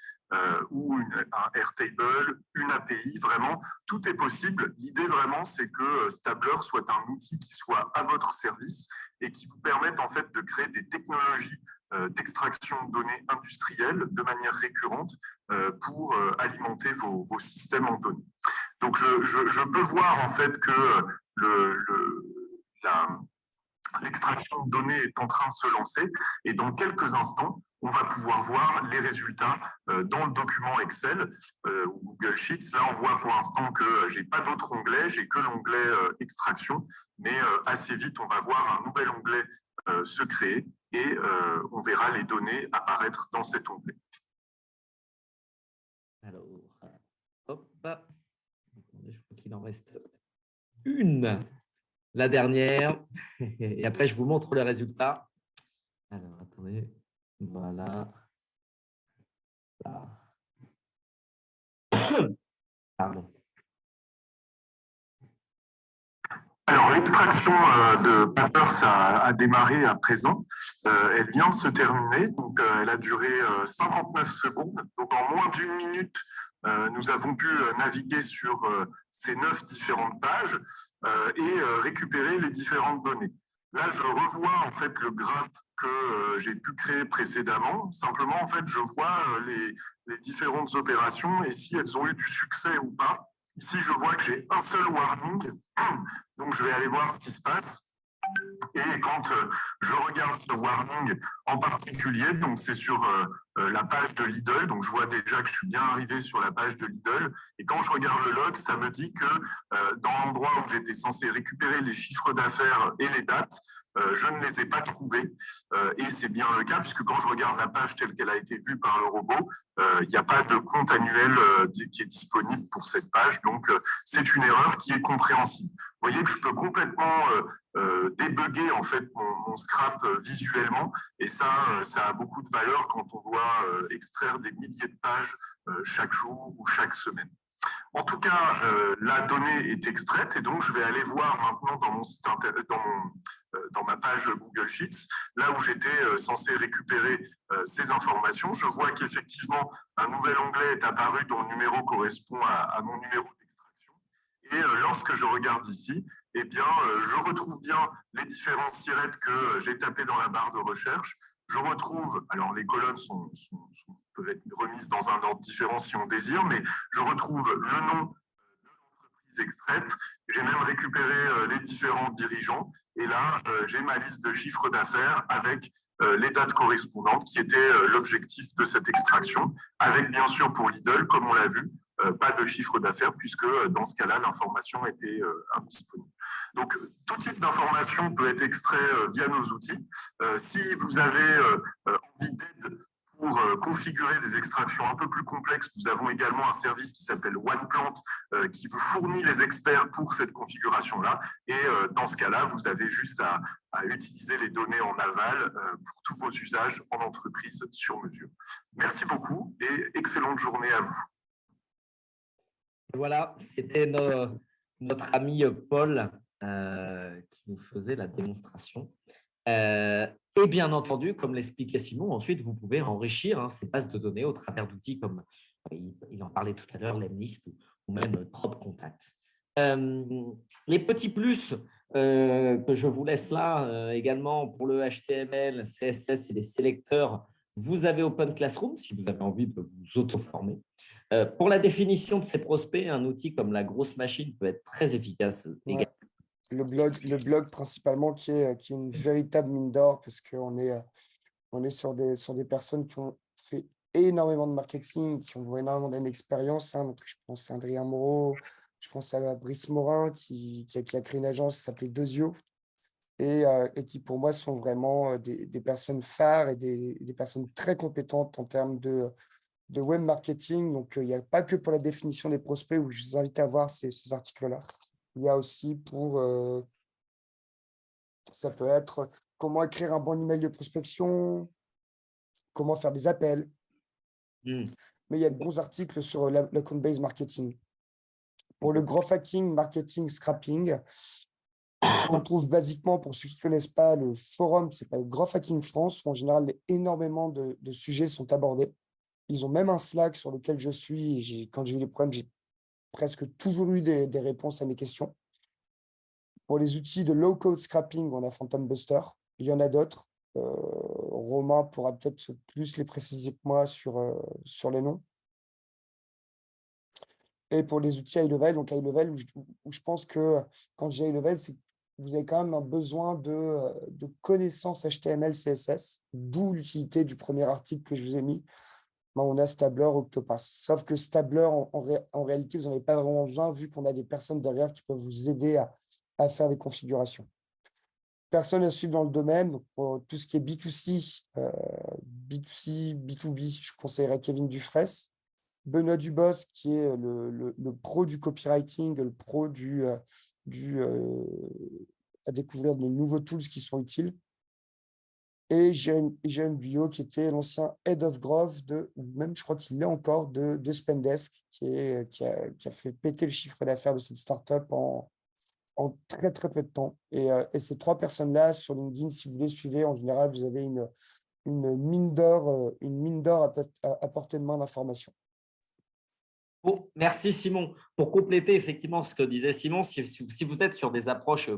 ou un Airtable, une API. Vraiment, tout est possible. L'idée vraiment, c'est que Stabler soit un outil qui soit à votre service et qui vous permette en fait de créer des technologies d'extraction de données industrielles de manière récurrente pour alimenter vos systèmes en données. Donc, je peux voir en fait que l'extraction de données est en train de se lancer et dans quelques instants, on va pouvoir voir les résultats dans le document Excel ou Google Sheets. Là, on voit pour l'instant que je n'ai pas d'autre onglet, j'ai que l'onglet extraction, mais assez vite, on va voir un nouvel onglet se créer et on verra les données apparaître dans cet onglet. Alors, hop, je crois qu'il en reste une. La dernière, et après je vous montre le résultat. Alors, attendez, voilà. Là. Pardon. Alors, l'extraction de Papers a démarré à présent. Elle vient de se terminer, donc elle a duré 59 secondes. Donc, en moins d'une minute, nous avons pu naviguer sur ces 9 différentes pages et récupérer les différentes données. Là, je revois en fait le graphe que j'ai pu créer précédemment. Simplement, en fait, je vois les différentes opérations et si elles ont eu du succès ou pas. Ici, je vois que j'ai un seul warning, donc je vais aller voir ce qui se passe. Et quand je regarde ce warning en particulier, donc c'est sur la page de Lidl, donc je vois déjà que je suis bien arrivé sur la page de Lidl. Et quand je regarde le log, ça me dit que dans l'endroit où j'étais censé récupérer les chiffres d'affaires et les dates, je ne les ai pas trouvés. Et c'est bien le cas, puisque quand je regarde la page telle qu'elle a été vue par le robot, il n'y a pas de compte annuel qui est disponible pour cette page. Donc, c'est une erreur qui est compréhensible. Vous voyez que je peux complètement débugger en fait mon scrap visuellement. Et ça a beaucoup de valeur quand on doit extraire des milliers de pages chaque jour ou chaque semaine. En tout cas, la donnée est extraite et donc je vais aller voir maintenant dans mon site dans ma page Google Sheets, là où j'étais censé récupérer ces informations. Je vois qu'effectivement, un nouvel onglet est apparu dont le numéro correspond à mon numéro d'extraction. Et lorsque je regarde ici, eh bien, je retrouve bien les différents sirettes que j'ai tapés dans la barre de recherche. Je retrouve, alors les colonnes peuvent être remises dans un ordre différent si on désire, mais je retrouve le nom de l'entreprise extraite. J'ai même récupéré les différents dirigeants. Et là, j'ai ma liste de chiffres d'affaires avec les dates correspondantes qui étaient l'objectif de cette extraction, avec bien sûr pour Lidl, comme on l'a vu, pas de chiffre d'affaires puisque dans ce cas-là, l'information était indisponible. Donc, tout type d'information peut être extrait via nos outils. Si vous avez envie d'aide pour configurer des extractions un peu plus complexes, nous avons également un service qui s'appelle OnePlant qui vous fournit les experts pour cette configuration-là. Et dans ce cas-là, vous avez juste à utiliser les données en aval pour tous vos usages en entreprise sur mesure. Merci beaucoup et excellente journée à vous. Et voilà, c'était notre ami Paul qui nous faisait la démonstration. Et bien entendu, comme l'expliquait Simon, ensuite, vous pouvez enrichir ces bases de données au travers d'outils comme, il en parlait tout à l'heure, Lemlist ou même Drop Contact. Les petits plus que je vous laisse là également pour le HTML, CSS et les sélecteurs, vous avez Open Classroom si vous avez envie de vous auto-former. Pour la définition de ces prospects, un outil comme la grosse machine peut être très efficace également. Le blog principalement qui est une véritable mine d'or parce qu'on est sur des personnes qui ont fait énormément de marketing, qui ont énormément d'expérience. Donc je pense à Adrien Moreau, je pense à Brice Morin qui a créé une agence qui s'appelait Dezio et qui pour moi sont vraiment des personnes phares et des personnes très compétentes en termes de web marketing. Donc il n'y a pas que pour la définition des prospects où je vous invite à voir ces articles-là. Il y a aussi ça peut être comment écrire un bon email de prospection, comment faire des appels. Mais il y a de bons articles sur l'account-based marketing. Pour le growth hacking, marketing, scrapping, on trouve basiquement, pour ceux qui ne connaissent pas, le forum qui s'appelle Growth Hacking France, où en général, énormément de sujets sont abordés. Ils ont même un Slack sur lequel je suis. Quand j'ai eu des problèmes, j'ai presque toujours eu des réponses à mes questions. Pour les outils de low-code scrapping, on a Phantom Buster. Il y en a d'autres. Romain pourra peut-être plus les préciser que moi sur les noms. Et pour les outils high level, donc high level, où je pense que quand je dis high level, c'est vous avez quand même un besoin de connaissances HTML, CSS, d'où l'utilité du premier article que je vous ai mis. On a Stabler, Octopath. Sauf que Stabler, en réalité, vous n'en avez pas vraiment besoin vu qu'on a des personnes derrière qui peuvent vous aider à faire les configurations. Personne à suivre dans le domaine. Donc, pour tout ce qui est B2C, B2C, B2B, je conseillerais Kevin Dufresne. Benoît Dubos, qui est le pro du copywriting, le pro à découvrir de nouveaux tools qui sont utiles. Et Jérémy Guyot, qui était l'ancien Head of Growth même je crois qu'il l'est encore, de Spendesk, qui a fait péter le chiffre d'affaires de cette startup en très, très peu de temps. Et ces 3 personnes-là, sur LinkedIn, si vous les suivez, en général, vous avez une mine d'or à portée de main d'informations. Bon, merci Simon. Pour compléter effectivement ce que disait Simon, si vous êtes sur des approches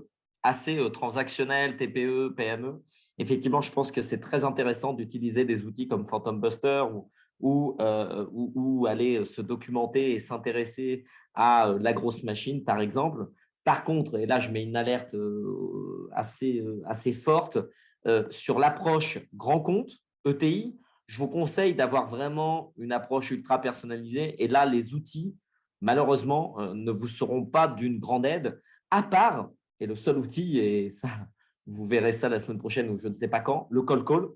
assez transactionnelles, TPE, PME, effectivement, je pense que c'est très intéressant d'utiliser des outils comme Phantom Buster ou aller se documenter et s'intéresser à la grosse machine, par exemple. Par contre, et là, je mets une alerte assez forte sur l'approche grand compte, ETI. Je vous conseille d'avoir vraiment une approche ultra personnalisée. Et là, les outils, malheureusement, ne vous seront pas d'une grande aide, à part, et le seul outil, et ça, vous verrez ça la semaine prochaine ou je ne sais pas quand, le cold call.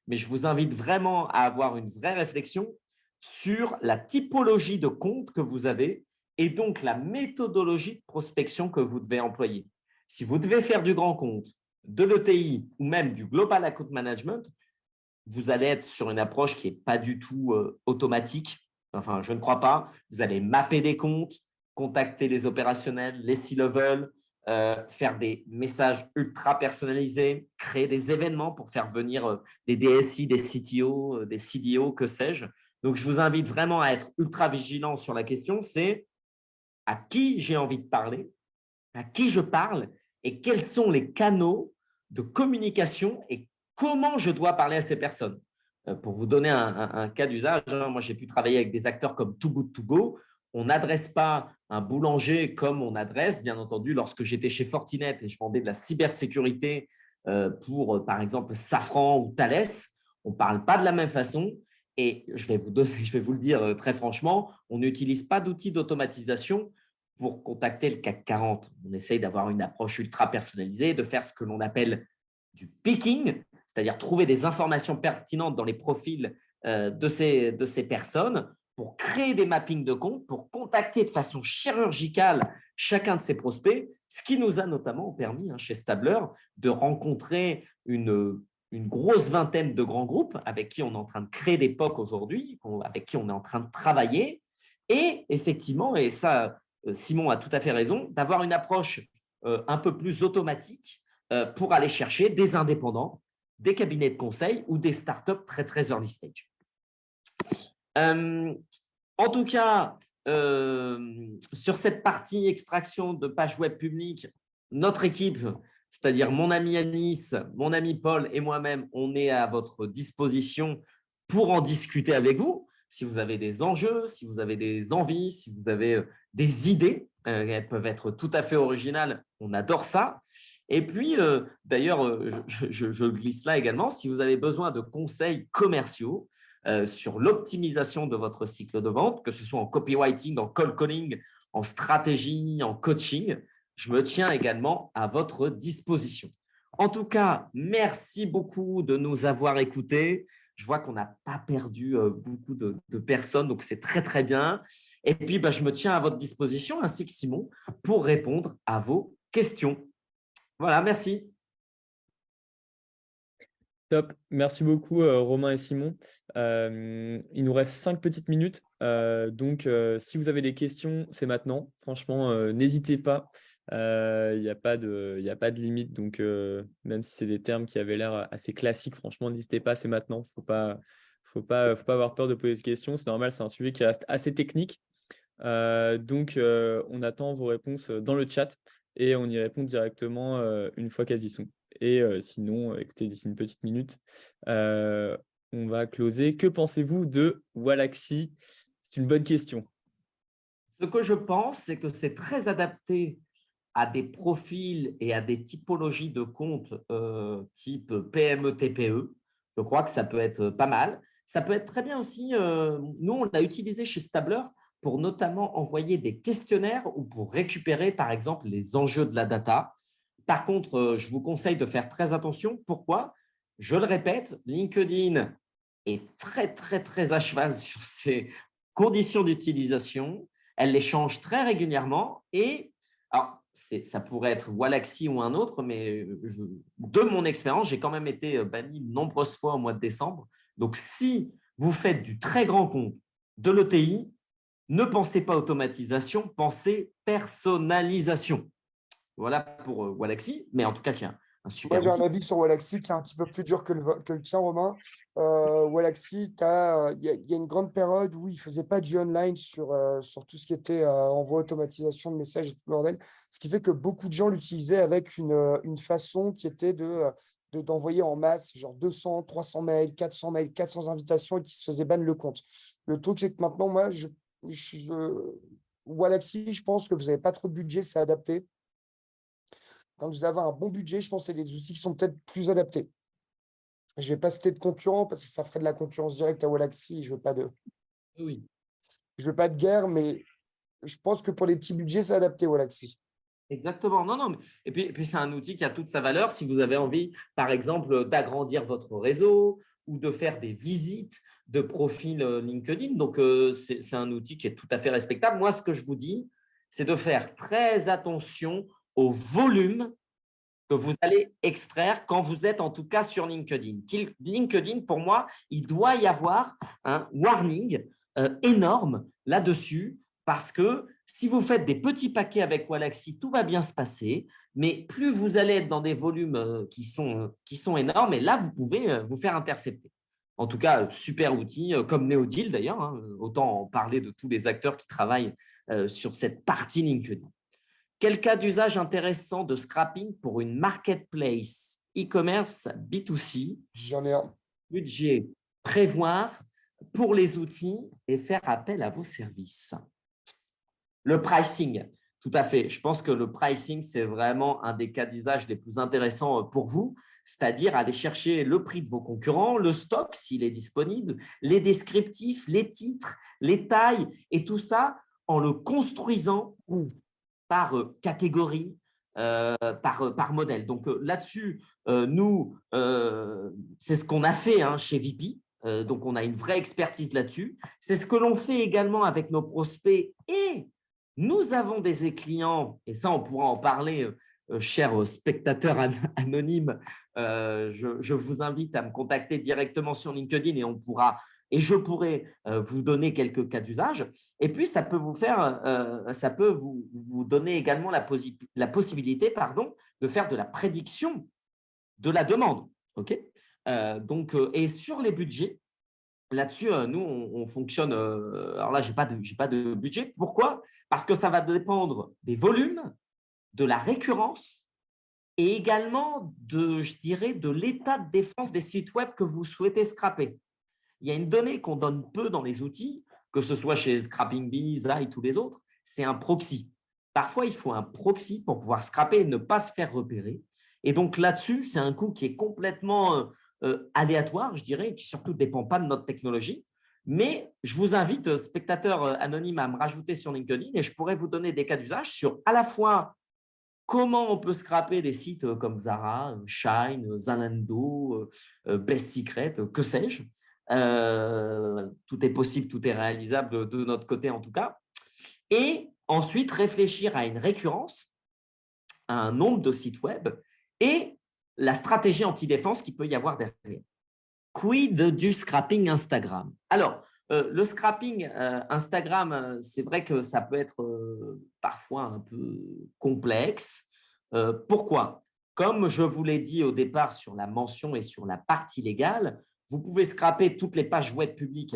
Mais je vous invite vraiment à avoir une vraie réflexion sur la typologie de compte que vous avez et donc la méthodologie de prospection que vous devez employer. Si vous devez faire du grand compte, de l'ETI ou même du Global Account Management, vous allez être sur une approche qui n'est pas du tout automatique. Enfin, je ne crois pas. Vous allez mapper des comptes, contacter les opérationnels, les C-level, faire des messages ultra personnalisés, créer des événements pour faire venir des DSI, des CTO, des CDO, que sais-je. Donc, je vous invite vraiment à être ultra vigilant sur la question, c'est à qui j'ai envie de parler, à qui je parle et quels sont les canaux de communication et comment je dois parler à ces personnes. Pour vous donner un cas d'usage, moi, j'ai pu travailler avec des acteurs comme Too Good To Go. On n'adresse pas un boulanger comme on adresse, bien entendu, lorsque j'étais chez Fortinet et je vendais de la cybersécurité pour, par exemple, Safran ou Thales. On ne parle pas de la même façon. Et je vais vous le dire très franchement, on n'utilise pas d'outils d'automatisation pour contacter le CAC 40. On essaye d'avoir une approche ultra personnalisée, de faire ce que l'on appelle du picking, c'est-à-dire trouver des informations pertinentes dans les profils de ces personnes pour créer des mappings de comptes, pour contacter de façon chirurgicale chacun de ces prospects, ce qui nous a notamment permis chez Stabler de rencontrer une grosse vingtaine de grands groupes avec qui on est en train de créer des POC aujourd'hui, avec qui on est en train de travailler. Et effectivement, et ça, Simon a tout à fait raison, d'avoir une approche un peu plus automatique pour aller chercher des indépendants, des cabinets de conseil ou des startups très, très early stage. En tout cas, sur cette partie extraction de pages web publiques, notre équipe, c'est-à-dire mon ami Anis, mon ami Paul et moi-même, on est à votre disposition pour en discuter avec vous. Si vous avez des enjeux, si vous avez des envies, si vous avez des idées, elles peuvent être tout à fait originales, on adore ça. Et puis, d'ailleurs, je glisse là également, si vous avez besoin de conseils commerciaux sur l'optimisation de votre cycle de vente, que ce soit en copywriting, en cold calling, en stratégie, en coaching, je me tiens également à votre disposition. En tout cas, merci beaucoup de nous avoir écoutés. Je vois qu'on n'a pas perdu beaucoup de personnes, donc c'est très, très bien. Et puis, je me tiens à votre disposition, ainsi que Simon, pour répondre à vos questions. Voilà, merci. Top, merci beaucoup Romain et Simon. Il nous reste 5 petites minutes, donc si vous avez des questions, c'est maintenant. Franchement, n'hésitez pas, il n'y a pas de limite, donc même si c'est des termes qui avaient l'air assez classiques, franchement, n'hésitez pas, c'est maintenant. Faut pas avoir peur de poser des questions, c'est normal, c'est un sujet qui reste assez technique. Donc, on attend vos réponses dans le chat et on y répond directement une fois qu'elles y sont. Et sinon, écoutez, d'ici une petite minute, on va closer. Que pensez-vous de Waalaxy? C'est une bonne question. Ce que je pense, c'est que c'est très adapté à des profils et à des typologies de comptes type PME, TPE. Je crois que ça peut être pas mal. Ça peut être très bien aussi, nous, on l'a utilisé chez Stabler pour notamment envoyer des questionnaires ou pour récupérer, par exemple, les enjeux de la data. Par contre, je vous conseille de faire très attention. Pourquoi? Je le répète, LinkedIn est très, très, très à cheval sur ses conditions d'utilisation. Elle les change très régulièrement. Et alors, ça pourrait être Wallaxy ou un autre, mais de mon expérience, j'ai quand même été banni de nombreuses fois au mois de décembre. Donc, si vous faites du très grand compte de l'ETI, ne pensez pas automatisation, pensez personnalisation. Voilà pour Wallaxy, mais en tout cas, qui est un Moi, super j'ai un outil. avis sur Wallaxy qui est un petit peu plus dur que le tien, Romain. Wallaxy, il y a une grande période où il ne faisait pas du online sur tout ce qui était envoi, automatisation de messages et tout le bordel. Ce qui fait que beaucoup de gens l'utilisaient avec une façon qui était d'envoyer en masse, genre 200, 300 mails, 400 invitations et qui se faisaient ban le compte. Le truc, c'est que maintenant, moi, Wallaxy, je pense que vous n'avez pas trop de budget, c'est adapté. Quand vous avez un bon budget, je pense que c'est les outils qui sont peut-être plus adaptés. Je ne vais pas citer de concurrents parce que ça ferait de la concurrence directe à Wallaxy. Je Oui. veux pas de guerre, mais je pense que pour les petits budgets, c'est adapté Wallaxy. Exactement. Non, non. Et puis c'est un outil qui a toute sa valeur si vous avez envie, par exemple, d'agrandir votre réseau ou de faire des visites de profil LinkedIn. Donc, c'est un outil qui est tout à fait respectable. Moi, ce que je vous dis, c'est de faire très attention au volume que vous allez extraire quand vous êtes en tout cas sur LinkedIn. LinkedIn, pour moi, il doit y avoir un warning énorme là-dessus parce que si vous faites des petits paquets avec Wallaxy, tout va bien se passer, mais plus vous allez être dans des volumes qui sont énormes, et là, vous pouvez vous faire intercepter. En tout cas, super outil, comme Neodil d'ailleurs, hein, autant en parler de tous les acteurs qui travaillent sur cette partie LinkedIn. Quel cas d'usage intéressant de scrapping pour une marketplace e-commerce B2C? J'en ai un. Budget, prévoir pour les outils et faire appel à vos services. Le pricing, tout à fait. Je pense que le pricing, c'est vraiment un des cas d'usage les plus intéressants pour vous, c'est-à-dire aller chercher le prix de vos concurrents, le stock s'il est disponible, les descriptifs, les titres, les tailles et tout ça en le construisant par catégorie, par modèle. Donc là-dessus, nous, c'est ce qu'on a fait chez VP. Donc, on a une vraie expertise là-dessus. C'est ce que l'on fait également avec nos prospects et nous avons des clients, et ça, on pourra en parler, chers spectateurs anonymes. Je vous invite à me contacter directement sur LinkedIn et je pourrai vous donner quelques cas d'usage. Et puis, ça peut vous donner également la possibilité de faire de la prédiction de la demande. Okay, et sur les budgets, là-dessus, nous, on fonctionne. Alors là, je n'ai pas de budget. Pourquoi? Parce que ça va dépendre des volumes, de la récurrence et également je dirais, de l'état de défense des sites web que vous souhaitez scraper. Il y a une donnée qu'on donne peu dans les outils, que ce soit chez ScrappingBee, Zai et tous les autres, c'est un proxy. Parfois, il faut un proxy pour pouvoir scraper et ne pas se faire repérer. Et donc là-dessus, c'est un coût qui est complètement aléatoire, je dirais, et qui surtout ne dépend pas de notre technologie. Mais je vous invite, spectateurs anonymes, à me rajouter sur LinkedIn et je pourrais vous donner des cas d'usage sur à la fois comment on peut scraper des sites comme Zara, Shine, Zalando, Best Secret, que sais-je. Tout est possible, tout est réalisable de notre côté en tout cas. Et ensuite, réfléchir à une récurrence, à un nombre de sites web et la stratégie anti-défense qu'il peut y avoir derrière. Quid du scrapping Instagram? Alors, le scrapping Instagram, c'est vrai que ça peut être parfois un peu complexe. Pourquoi? Comme je vous l'ai dit au départ sur la mention et sur la partie légale, vous pouvez scraper toutes les pages web publiques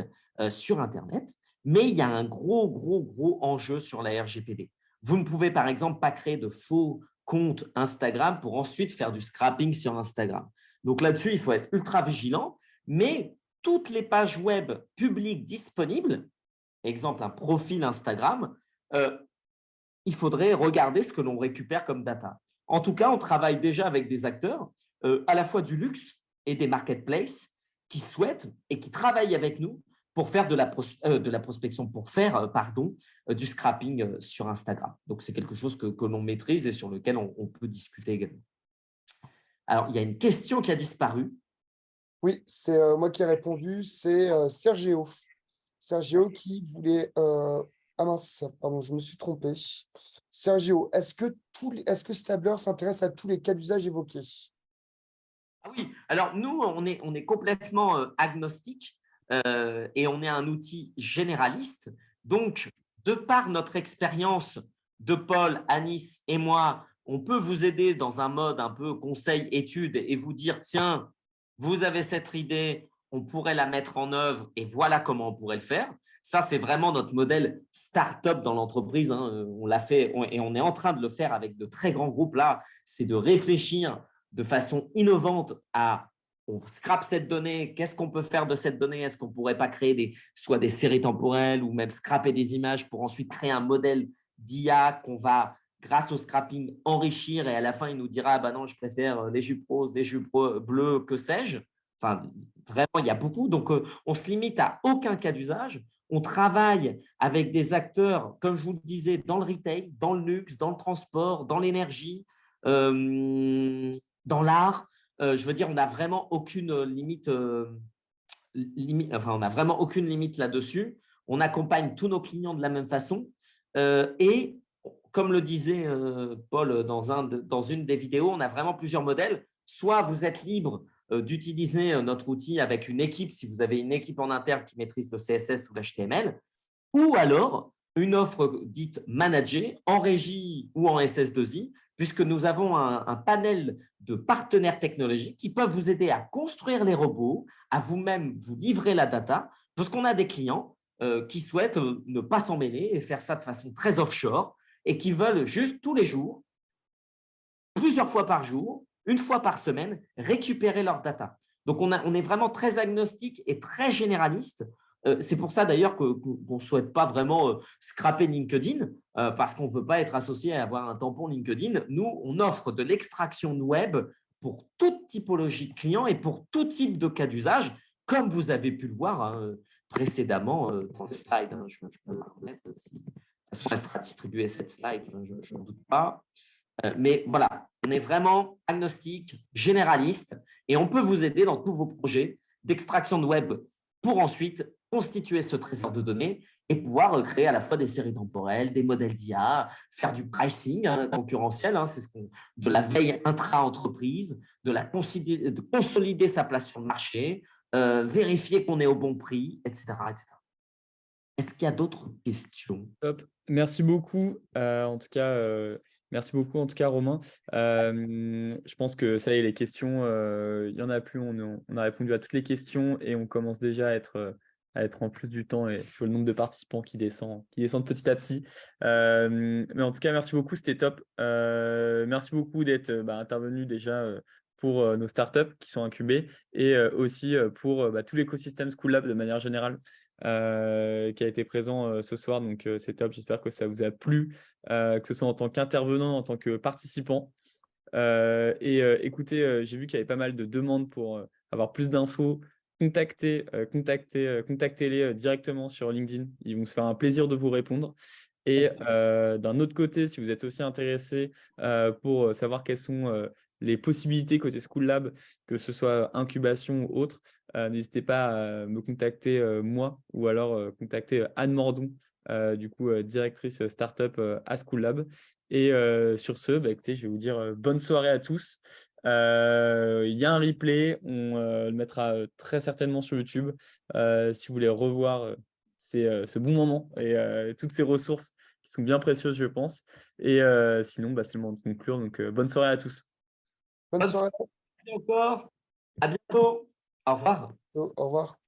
sur Internet, mais il y a un gros enjeu sur la RGPD. Vous ne pouvez par exemple pas créer de faux comptes Instagram pour ensuite faire du scrapping sur Instagram. Donc là-dessus, il faut être ultra vigilant, mais toutes les pages web publiques disponibles, exemple un profil Instagram, il faudrait regarder ce que l'on récupère comme data. En tout cas, on travaille déjà avec des acteurs, à la fois du luxe et des marketplaces, qui souhaitent et qui travaillent avec nous pour faire de la prospection, pour faire du scrapping sur Instagram. Donc, c'est quelque chose que l'on maîtrise et sur lequel on peut discuter également. Alors, il y a une question qui a disparu. Oui, c'est moi qui ai répondu, c'est Sergio. Sergio qui voulait… Ah mince, pardon, je me suis trompé. Sergio, est-ce que Stabler s'intéresse à tous les cas d'usage évoqués? Ah oui, alors nous, on est complètement agnostique et on est un outil généraliste. Donc, de par notre expérience de Paul, Anis et moi, on peut vous aider dans un mode un peu conseil-étude et vous dire, tiens, vous avez cette idée, on pourrait la mettre en œuvre et voilà comment on pourrait le faire. Ça, c'est vraiment notre modèle start-up dans l'entreprise, hein. On l'a fait et on est en train de le faire avec de très grands groupes là. C'est de réfléchir de façon innovante à on scrape cette donnée, qu'est-ce qu'on peut faire de cette donnée? Est-ce qu'on ne pourrait pas créer soit des séries temporelles ou même scraper des images pour ensuite créer un modèle d'IA qu'on va, grâce au scrapping, enrichir et à la fin, il nous dira bah non, je préfère les jupes roses, les jupes bleues, que sais-je. Enfin, vraiment, il y a beaucoup. Donc, on se limite à aucun cas d'usage. On travaille avec des acteurs, comme je vous le disais, dans le retail, dans le luxe, dans le transport, dans l'énergie, dans l'art. Je veux dire, on n'a vraiment aucune limite, enfin, on n'a vraiment aucune limite là-dessus. On accompagne tous nos clients de la même façon. Et comme le disait Paul dans une des vidéos, on a vraiment plusieurs modèles. Soit vous êtes libre d'utiliser notre outil avec une équipe, si vous avez une équipe en interne qui maîtrise le CSS ou l'HTML, ou alors une offre dite managée en régie ou en SS2I, puisque nous avons un panel de partenaires technologiques qui peuvent vous aider à construire les robots, à vous-même vous livrer la data, parce qu'on a des clients qui souhaitent ne pas s'en mêler et faire ça de façon très offshore et qui veulent juste tous les jours, plusieurs fois par jour, une fois par semaine, récupérer leur data. Donc, on est vraiment très agnostique et très généraliste. C'est pour ça d'ailleurs qu'on ne souhaite pas vraiment scraper LinkedIn parce qu'on ne veut pas être associé à avoir un tampon LinkedIn. Nous, on offre de l'extraction web pour toute typologie de clients et pour tout type de cas d'usage, comme vous avez pu le voir hein, précédemment dans le slide. Hein. Je peux la remettre. De toute façon, elle sera distribuée cette slide, je ne doute pas. Mais voilà, on est vraiment agnostique, généraliste et on peut vous aider dans tous vos projets d'extraction de web pour ensuite constituer ce trésor de données et pouvoir créer à la fois des séries temporelles, des modèles d'IA, faire du pricing concurrentiel, hein, c'est de la veille intra-entreprise, de consolider sa place sur le marché, vérifier qu'on est au bon prix, etc. etc. Est-ce qu'il y a d'autres questions? Top. Merci beaucoup. Merci beaucoup en tout cas, Romain. Je pense que ça y est, les questions, il y en a plus. On a répondu à toutes les questions et on commence déjà à être en plus du temps et je vois le nombre de participants qui descend petit à petit. Mais en tout cas, merci beaucoup, c'était top. Merci beaucoup d'être intervenu déjà pour nos startups qui sont incubées et aussi pour tout l'écosystème School Lab de manière générale. Qui a été présent ce soir. Donc, c'est top. J'espère que ça vous a plu, que ce soit en tant qu'intervenant, en tant que participant. Écoutez, j'ai vu qu'il y avait pas mal de demandes pour avoir plus d'infos. Contactez-les directement sur LinkedIn. Ils vont se faire un plaisir de vous répondre. Et d'un autre côté, si vous êtes aussi intéressé pour savoir quelles sont les possibilités côté School Lab, que ce soit incubation ou autre, n'hésitez pas à me contacter moi ou alors contacter Anne Mordon, directrice startup à School Lab. Et sur ce, écoutez, je vais vous dire bonne soirée à tous. Il y a un replay, on le mettra très certainement sur YouTube si vous voulez revoir ce bon moment et toutes ces ressources qui sont bien précieuses, je pense. Et sinon, c'est le moment de conclure. Donc, bonne soirée à tous. Bonne soirée. Merci encore. À bientôt. Au revoir. Au revoir.